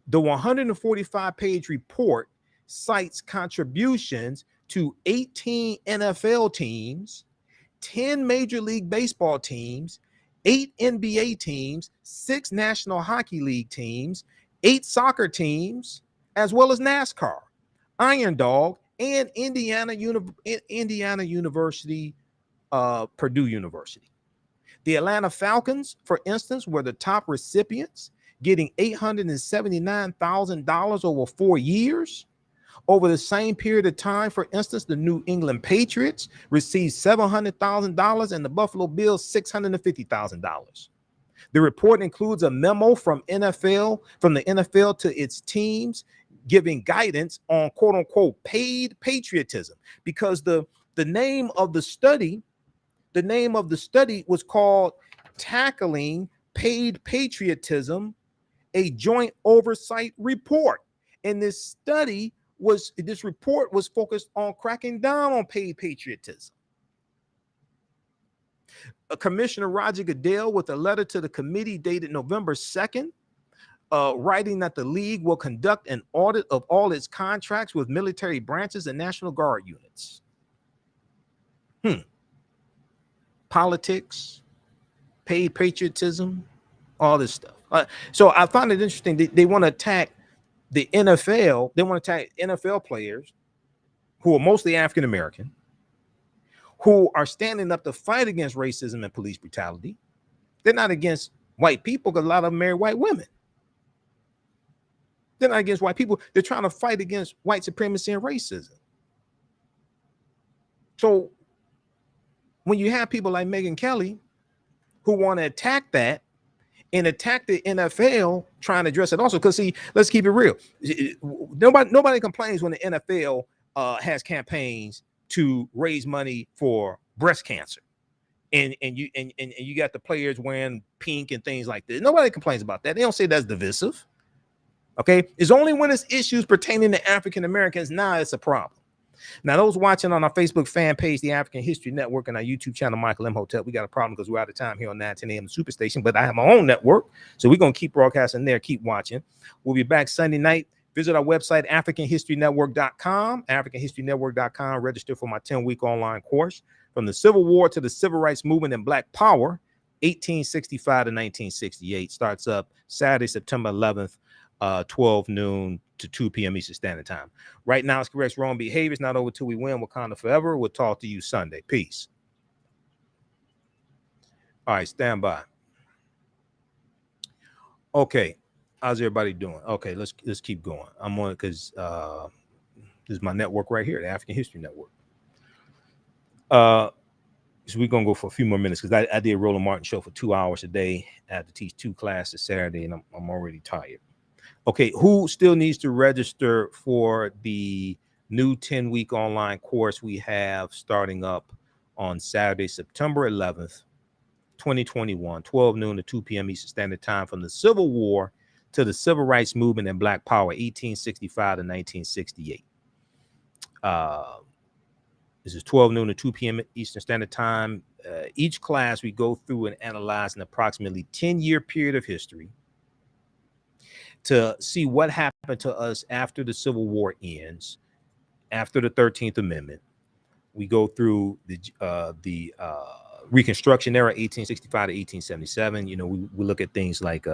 the 145-page report cites contributions to 18 NFL teams, 10 Major League Baseball teams, 8 NBA teams, 6 National Hockey League teams, 8 soccer teams, as well as NASCAR, Iron Dog, and Indiana University, Purdue University. The Atlanta Falcons, for instance, were the top recipients, getting $879,000 over 4 years. Over the same period of time, for instance, the New England Patriots received $700,000 and the Buffalo Bills $650,000. The report includes a memo from the NFL to its teams, giving guidance on quote unquote paid patriotism, because the name of the study was called Tackling Paid Patriotism, a Joint Oversight Report. And this report was focused on cracking down on paid patriotism. Commissioner Roger Goodell, with a letter to the committee dated November 2nd, writing that the league will conduct an audit of all its contracts with military branches and National Guard units. Politics, paid patriotism, all this stuff. So I find it interesting. They want to attack the NFL. They want to attack NFL players who are mostly African American, who are standing up to fight against racism and police brutality. They're not against white people because a lot of them marry white women. They're not against white people. They're trying to fight against white supremacy and racism. So when you have people like Megyn Kelly who want to attack that and attack the NFL, trying to address it also, because see, let's keep it real. Nobody complains when the NFL has campaigns to raise money for breast cancer, and you got the players wearing pink and things like this. Nobody complains about that. They don't say that's divisive. Okay, it's only when it's issues pertaining to African Americans now it's a problem. Now, those watching on our Facebook fan page, the African History Network, and our YouTube channel, Michael Imhotep, we got a problem because we're out of time here on 910 AM Superstation, but I have my own network, so we're going to keep broadcasting there, keep watching. We'll be back Sunday night. Visit our website, AfricanHistoryNetwork.com, AfricanHistoryNetwork.com. Register for my 10-week online course, From the Civil War to the Civil Rights Movement and Black Power, 1865 to 1968. Starts up Saturday, September 11th. 12 noon to 2 p.m. Eastern Standard Time. Right now, it's correct wrong behavior. It's not over till we win. Wakanda forever. We'll talk to you Sunday. Peace. All right, stand by. Okay, how's everybody doing? Okay, let's keep going. I'm on it because this is my network right here, the African History Network. So we're gonna go for a few more minutes because I did Roland Martin show for 2 hours a day. I had to teach 2 classes Saturday, and I'm already tired. Okay, who still needs to register for the new 10-week online course we have starting up on Saturday, September 11th, 2021, 12 noon to 2 p.m. Eastern Standard Time, from the Civil War to the Civil Rights Movement and Black Power, 1865 to 1968. This is 12 noon to 2 p.m. Eastern Standard Time. Each class, we go through and analyze an approximately 10-year period of history to see what happened to us after the Civil War ends, after the 13th Amendment. We go through the Reconstruction era, 1865 to 1877. You know, we look at things like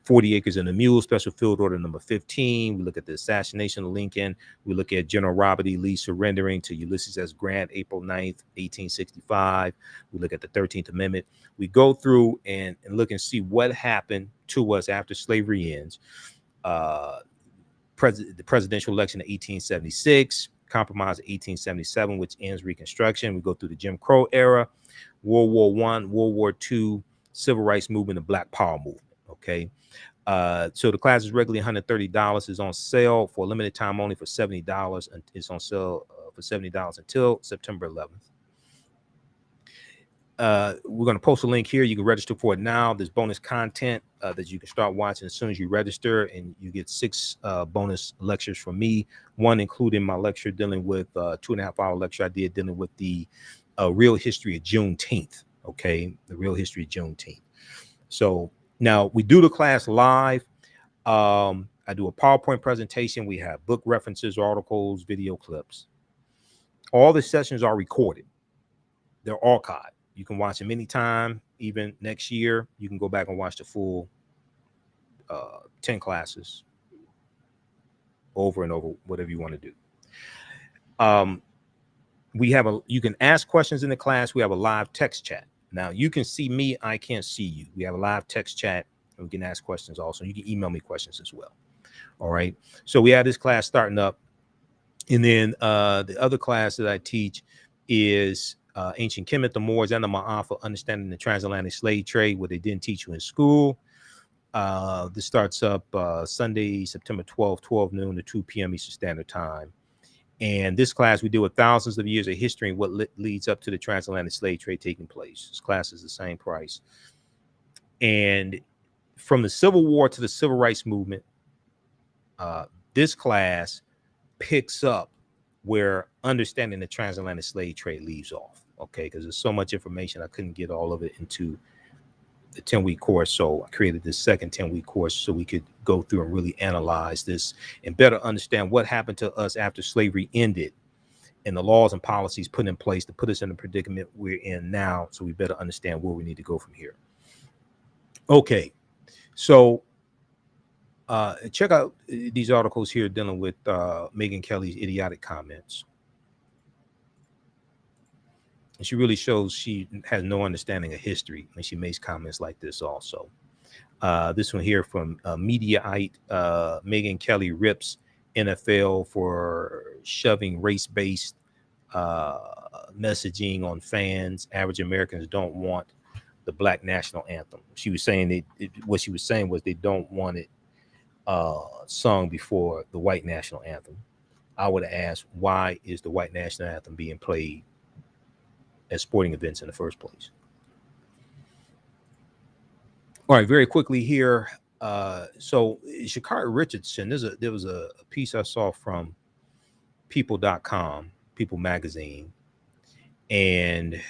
40 Acres and a Mule, Special Field Order number 15. We look at the assassination of Lincoln. We look at General Robert E. Lee surrendering to Ulysses S. Grant, April 9th, 1865. We look at the 13th Amendment. We go through and look and see what happened to us after slavery ends. The presidential election of 1876, Compromise of 1877, which ends Reconstruction. We go through the Jim Crow era, World War I, World War II, Civil Rights Movement, and Black Power Movement. Okay. So the class is regularly $130. It's on sale for a limited time only for $70. And it's on sale for $70 until September 11th. We're going to post a link here. You can register for it now. There's bonus content that you can start watching as soon as you register, and you get 6 bonus lectures from me, one including my lecture dealing with 2.5-hour lecture I did dealing with the real history of Juneteenth. Okay, the real history of Juneteenth. So now we do the class live. I do a PowerPoint presentation. We have book references, articles, video clips. All the sessions are recorded. They're archived. You can watch them anytime, even next year. You can go back and watch the full 10 classes over and over, whatever you want to do. You can ask questions in the class. We have a live text chat. Now you can see me, I can't see you. We have a live text chat, and we can ask questions also. You can email me questions as well. All right. So we have this class starting up. And then the other class that I teach is Ancient Kemet, the Moors, and the Ma'afa, Understanding the Transatlantic Slave Trade, what they didn't teach you in school. This starts up Sunday, September 12th, 12 noon to 2 p.m. Eastern Standard Time. And this class, we deal with thousands of years of history and what leads up to the transatlantic slave trade taking place. This class is the same price. And from the Civil War to the Civil Rights Movement, this class picks up where Understanding the Transatlantic Slave Trade leaves off. Okay, because there's so much information, I couldn't get all of it into the 10-week course. So I created this second 10-week course so we could go through and really analyze this and better understand what happened to us after slavery ended and the laws and policies put in place to put us in the predicament we're in now. So we better understand where we need to go from here. Okay, so check out these articles here dealing with Megyn Kelly's idiotic comments. And she really shows she has no understanding of history when she makes comments like this also. This one here from Mediaite, Megyn Kelly rips NFL for shoving race-based messaging on fans. Average Americans don't want the Black National Anthem. She was saying what she was saying was they don't want it sung before the White National Anthem. I would ask, why is the White National Anthem being played at sporting events in the first place? All right, very quickly here. So Sha'Carri Richardson, there was a piece I saw from people.com, People Magazine, and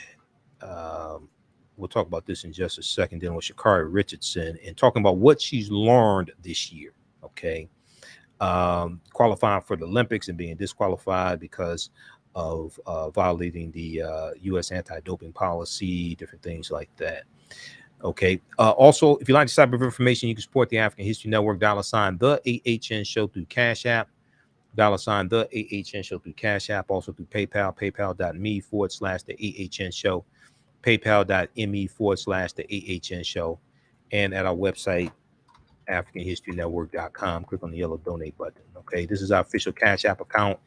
we'll talk about this in just a second, dealing with Sha'Carri Richardson and talking about what she's learned this year. Okay, qualifying for the Olympics and being disqualified because of violating the U.S. anti-doping policy, different things like that. Okay. Also, if you like this type of information, you can support the African History Network, $ the AHN show through Cash App, $ the AHN show through Cash App, also through PayPal, paypal.me/the AHN show, paypal.me/the AHN show, and at our website, AfricanHistoryNetwork.com. Click on the yellow donate button. Okay. This is our official Cash App account,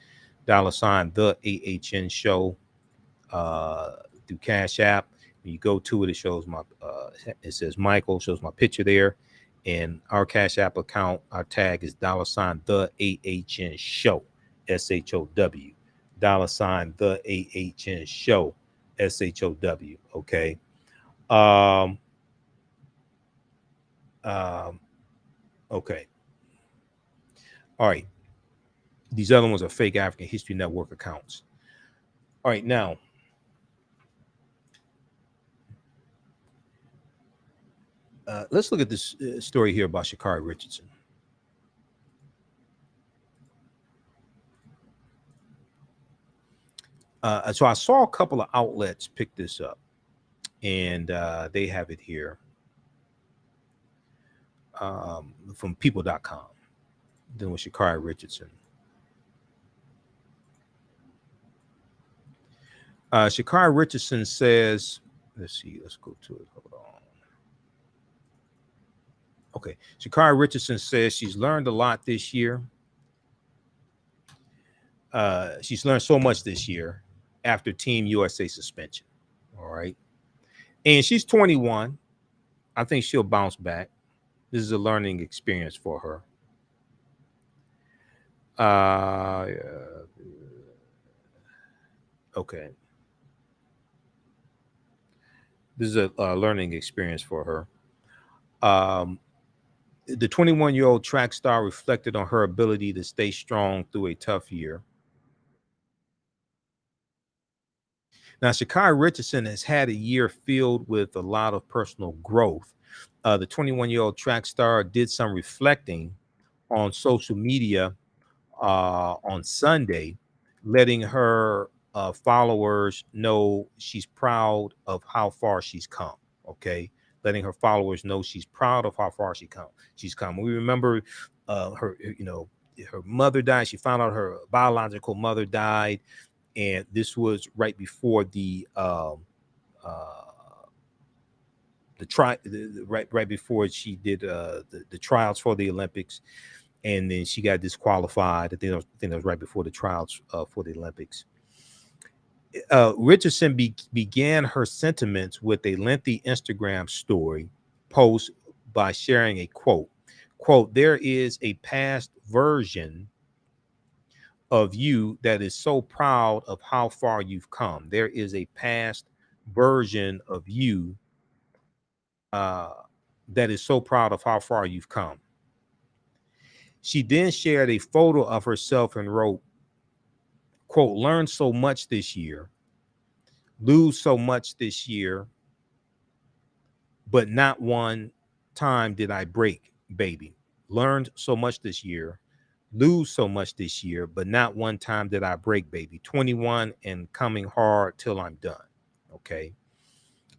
$ the AHN show, through Cash App. When you go to it, it shows my it says Michael, shows my picture there, and our Cash App account, our tag is $ the AHN show, SHOW, $ the AHN show, SHOW. Okay. Okay. All right. These other ones are fake African History Network accounts. All right, now. Let's look at this story here about Sha'Carri Richardson. So I saw a couple of outlets pick this up, and they have it here from people.com, dealing with Sha'Carri Richardson. Sha'Carri Richardson says, let's see, let's go to it. Hold on. Okay. Sha'Carri Richardson says she's learned a lot this year. She's learned so much this year after Team USA suspension. All right. And she's 21. I think she'll bounce back. This is a learning experience for her. Okay. This is a learning experience for her. The 21-year-old track star reflected on her ability to stay strong through a tough year. Now, Sha'Carri Richardson has had a year filled with a lot of personal growth. The 21-year-old track star did some reflecting on social media on Sunday, letting her followers know she's proud of how far she's come. Okay. Letting her followers know she's proud of how far she's come. We remember her, her mother died. She found out her biological mother died. And this was right before right before she did the trials for the Olympics, and then she got disqualified. I think that was right before the trials for the Olympics. Richardson began her sentiments with a lengthy Instagram story post by sharing a quote, "There is a past version of you that is so proud of how far you've come. There is a past version of you that is so proud of how far you've come." She then shared a photo of herself and wrote, quote, "Learned so much this year, lose so much this year, but not one time did I break, baby. Learned so much this year, lose so much this year, but not one time did I break, baby. 21 and coming hard till I'm done." Okay.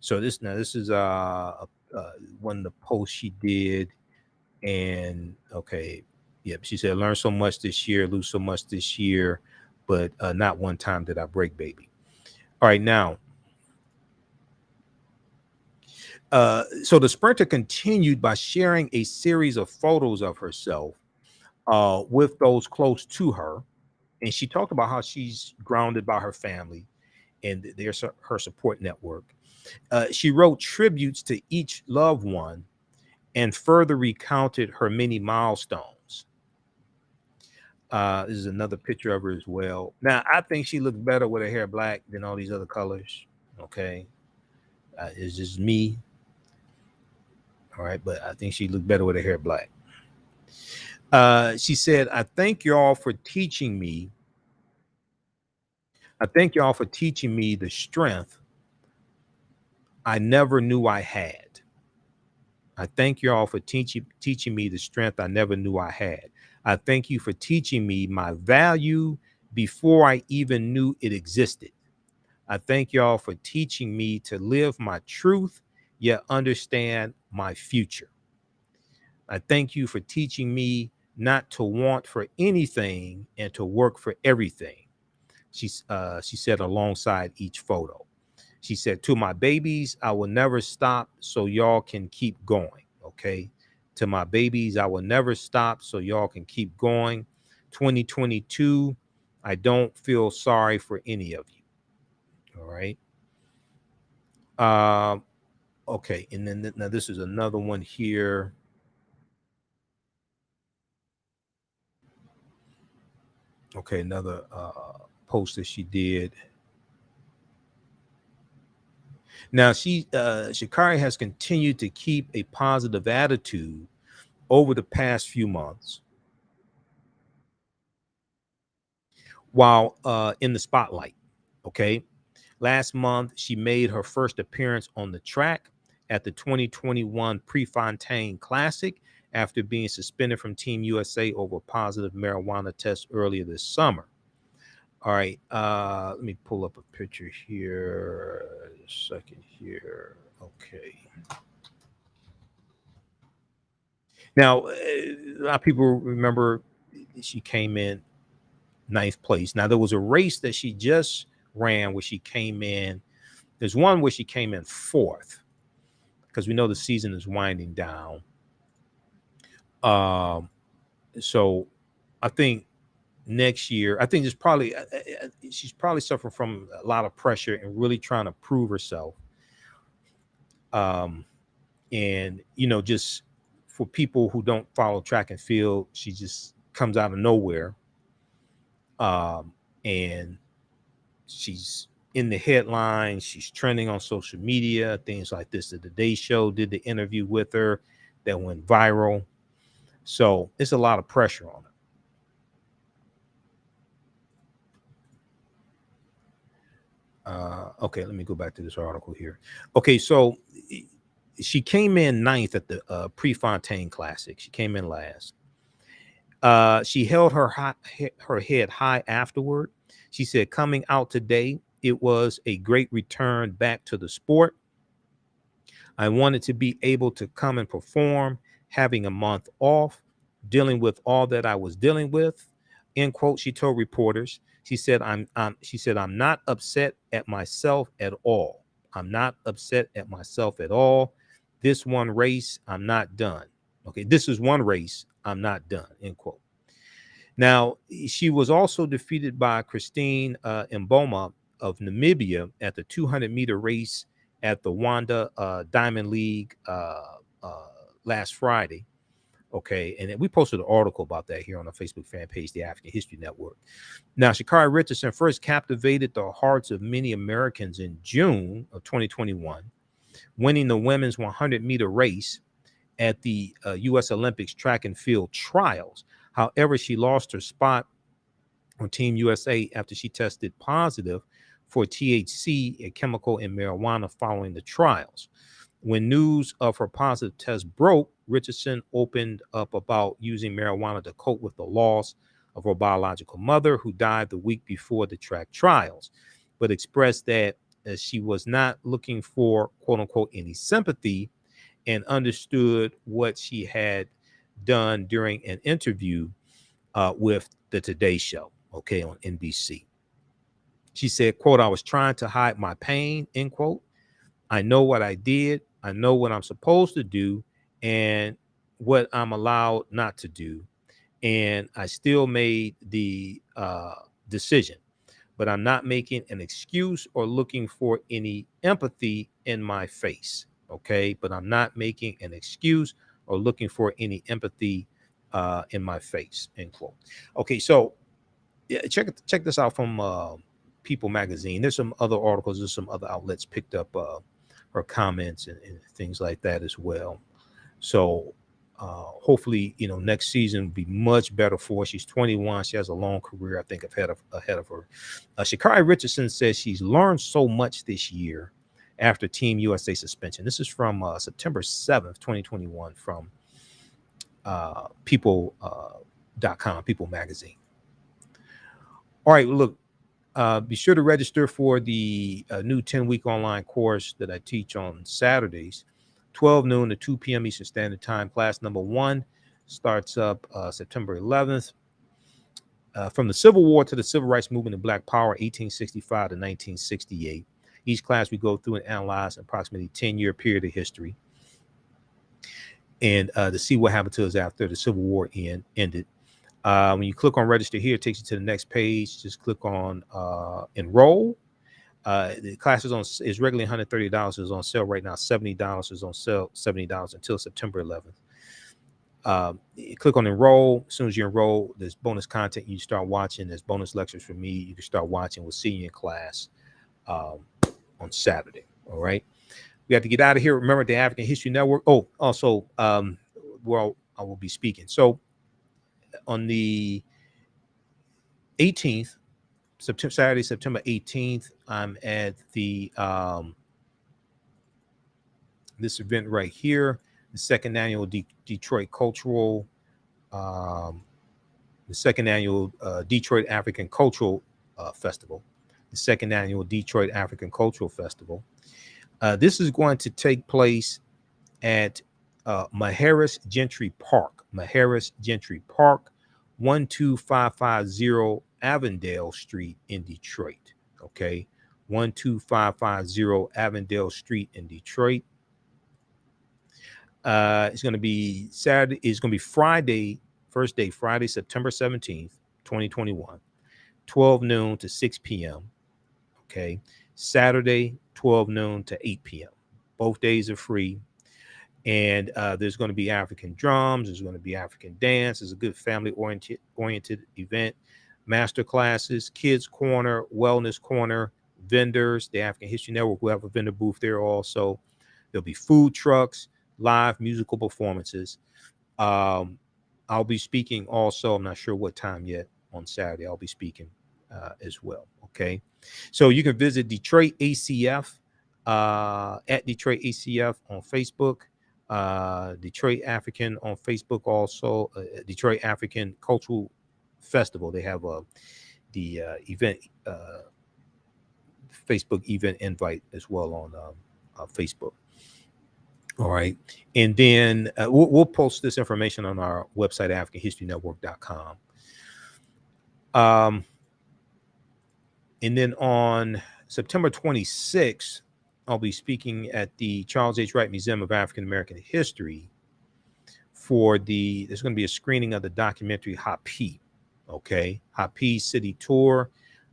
So this is one of the posts she did. And okay. Yeah, she said, "Learn so much this year, lose so much this year, but not one time did I break, baby." All right, now. So the sprinter continued by sharing a series of photos of herself with those close to her. And she talked about how she's grounded by her family and there's her support network. She wrote tributes to each loved one and further recounted her many milestones. This is another picture of her as well. Now, I think she looks better with her hair black than all these other colors. Okay. It's just me. All right. But I think she looked better with her hair black. She said, I thank y'all for teaching me. I thank y'all for teaching me the strength I never knew I had. I thank y'all for teaching me the strength I never knew I had. I thank you for teaching me my value before I even knew it existed. I thank y'all for teaching me to live my truth yet understand my future. I thank you for teaching me not to want for anything and to work for everything. She said alongside each photo. She said, to my babies, I will never stop so y'all can keep going. Okay. To my babies, I will never stop so y'all can keep going. 2022, I don't feel sorry for any of you. All right. Okay. And then now this is another one here. Okay. Another post that she did. Now, Sha'Carri has continued to keep a positive attitude over the past few months while in the spotlight. Okay. Last month, she made her first appearance on the track at the 2021 Prefontaine Classic after being suspended from Team USA over a positive marijuana test earlier this summer. All right, let me pull up a picture here. A second here. Okay. Now, a lot of people remember she came in 9th place. Now, there was a race that she just ran where she came in. There's one where she came in 4th because we know the season is winding down. So I think next year, I think there's probably she's probably suffering from a lot of pressure and really trying to prove herself. And just for people who don't follow track and field, she just comes out of nowhere. And she's in the headlines, she's trending on social media, things like this. The Today Show did the interview with her that went viral. So it's a lot of pressure on her. Okay, let me go back to this article here. Okay, so she came in 9th at the Prefontaine Classic. She came in last. She held her head high afterward. She said, coming out today, it was a great return back to the sport. I wanted to be able to come and perform, having a month off, dealing with all that I was dealing with. End quote. She told reporters. She said, I'm not upset at myself at all. I'm not upset at myself at all. This one race, I'm not done. Okay, this is one race, I'm not done. End quote. Now, she was also defeated by Christine Mboma of Namibia at the 200-meter race at the Wanda Diamond League last Friday. Okay, and we posted an article about that here on our Facebook fan page, the African History Network. Now, Sha'Carri Richardson first captivated the hearts of many Americans in June of 2021, winning the women's 100-meter race at the U.S. Olympics track and field trials. However, she lost her spot on Team USA after she tested positive for THC, a chemical in marijuana, following the trials. When news of her positive test broke, Richardson opened up about using marijuana to cope with the loss of her biological mother, who died the week before the track trials, but expressed that she was not looking for, quote unquote, any sympathy, and understood what she had done during an interview with the Today Show, okay, on NBC. She said, quote, I was trying to hide my pain, end quote. I know what I did. I know what I'm supposed to do and what I'm allowed not to do. And I still made the decision, but I'm not making an excuse or looking for any empathy in my face. Okay. But I'm not making an excuse or looking for any empathy in my face, end quote. Okay. So yeah, check this out from People magazine. There's some other articles, there's some other outlets picked up her comments and things like that as well. So hopefully, next season will be much better for her. She's 21. She has a long career, I think, ahead of her. Sha'Carri Richardson says she's learned so much this year after Team USA suspension. This is from September 7th, 2021, from people.com, People magazine. All right, look, be sure to register for the new 10-week online course that I teach on Saturdays. 12 noon to 2 p.m. Eastern Standard Time. Class number 1 starts up September 11th. From the Civil War to the Civil Rights Movement and Black Power, 1865 to 1968. Each class we go through and analyze an approximately 10-year period of history, and to see what happened to us after the Civil War ended. When you click on register here, it takes you to the next page. Just click on enroll. The class is regularly $130. It's on sale right now. $70 is on sale. $70 until September 11th. You click on enroll. As soon as you enroll, there's bonus content you start watching. There's bonus lectures from me. You can start watching. We'll see you in class on Saturday. All right. We have to get out of here. Remember the African History Network. Oh, also, well, I will be speaking. So on the 18th, Saturday, September 18th, I'm at the this event right here, the second annual Detroit Cultural, the second annual Detroit African Cultural Festival, the second annual Detroit African Cultural Festival. This is going to take place at Maharis Gentry Park, 12550 Avondale Street in Detroit. Okay, 12550 Avondale Street in Detroit. It's going to be Saturday. It's going to be Friday, first day, Friday, September 17th, 2021, 12 noon to 6 p.m. Okay, Saturday, 12 noon to 8 p.m. Both days are free. And there's going to be African drums. There's going to be African dance. It's a good family-oriented event. Master classes, kids corner, wellness corner, vendors. The African History Network will have a vendor booth there also. There'll be food trucks, live musical performances. I'll be speaking also. I'm not sure what time yet on Saturday. I'll be speaking as well. Okay. So you can visit Detroit ACF at Detroit ACF on Facebook. Detroit African on Facebook also. Detroit African Cultural Festival. They have the event Facebook event invite as well on Facebook. All right, and then we'll post this information on our website, AfricanHistoryNetwork.com. And then on September 26th, I'll be speaking at the Charles H. Wright Museum of African American History there's going to be a screening of the documentary Hapi. Okay, Hapi City Tour,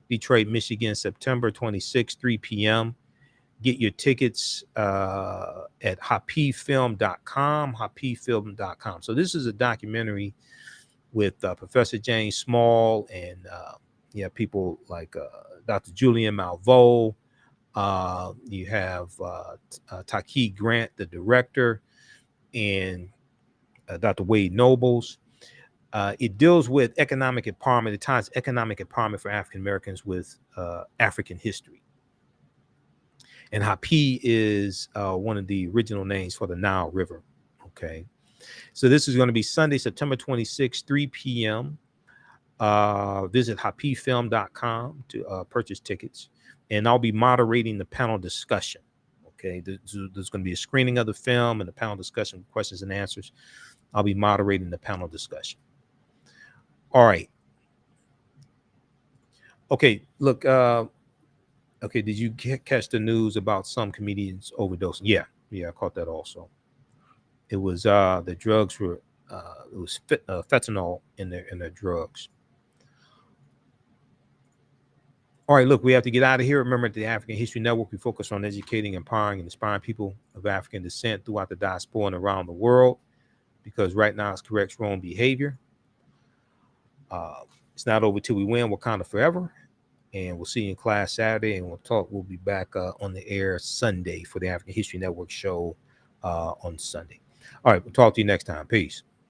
Detroit, Michigan, September 26th, 3 p.m. Get your tickets at hapifilm.com, So this is a documentary with Professor James Small and people like Dr. Julian Malveaux. You have Taki Grant, the director, and Dr. Wade Nobles. It deals with economic empowerment. It ties economic empowerment for African Americans with African history. And Hapi is one of the original names for the Nile River. Okay. So this is going to be Sunday, September 26th, 3 p.m. Visit hapifilm.com to purchase tickets. And I'll be moderating the panel discussion. Okay. There's going to be a screening of the film and the panel discussion, questions and answers. I'll be moderating the panel discussion. All right. Okay. Look, okay, did you catch the news about some comedians overdosing? Yeah, I caught that also. It was the drugs were it was fentanyl in their drugs. All right, look, we have to get out of here. Remember, at the African History Network, we focus on educating, empowering, and inspiring people of African descent throughout the diaspora and around the world, because right now it's corrects wrong behavior. It's not over till we win. Wakanda forever. And we'll see you in class Saturday, and we'll be back on the air Sunday for the African History Network show on Sunday. All right, we'll talk to you next time. Peace.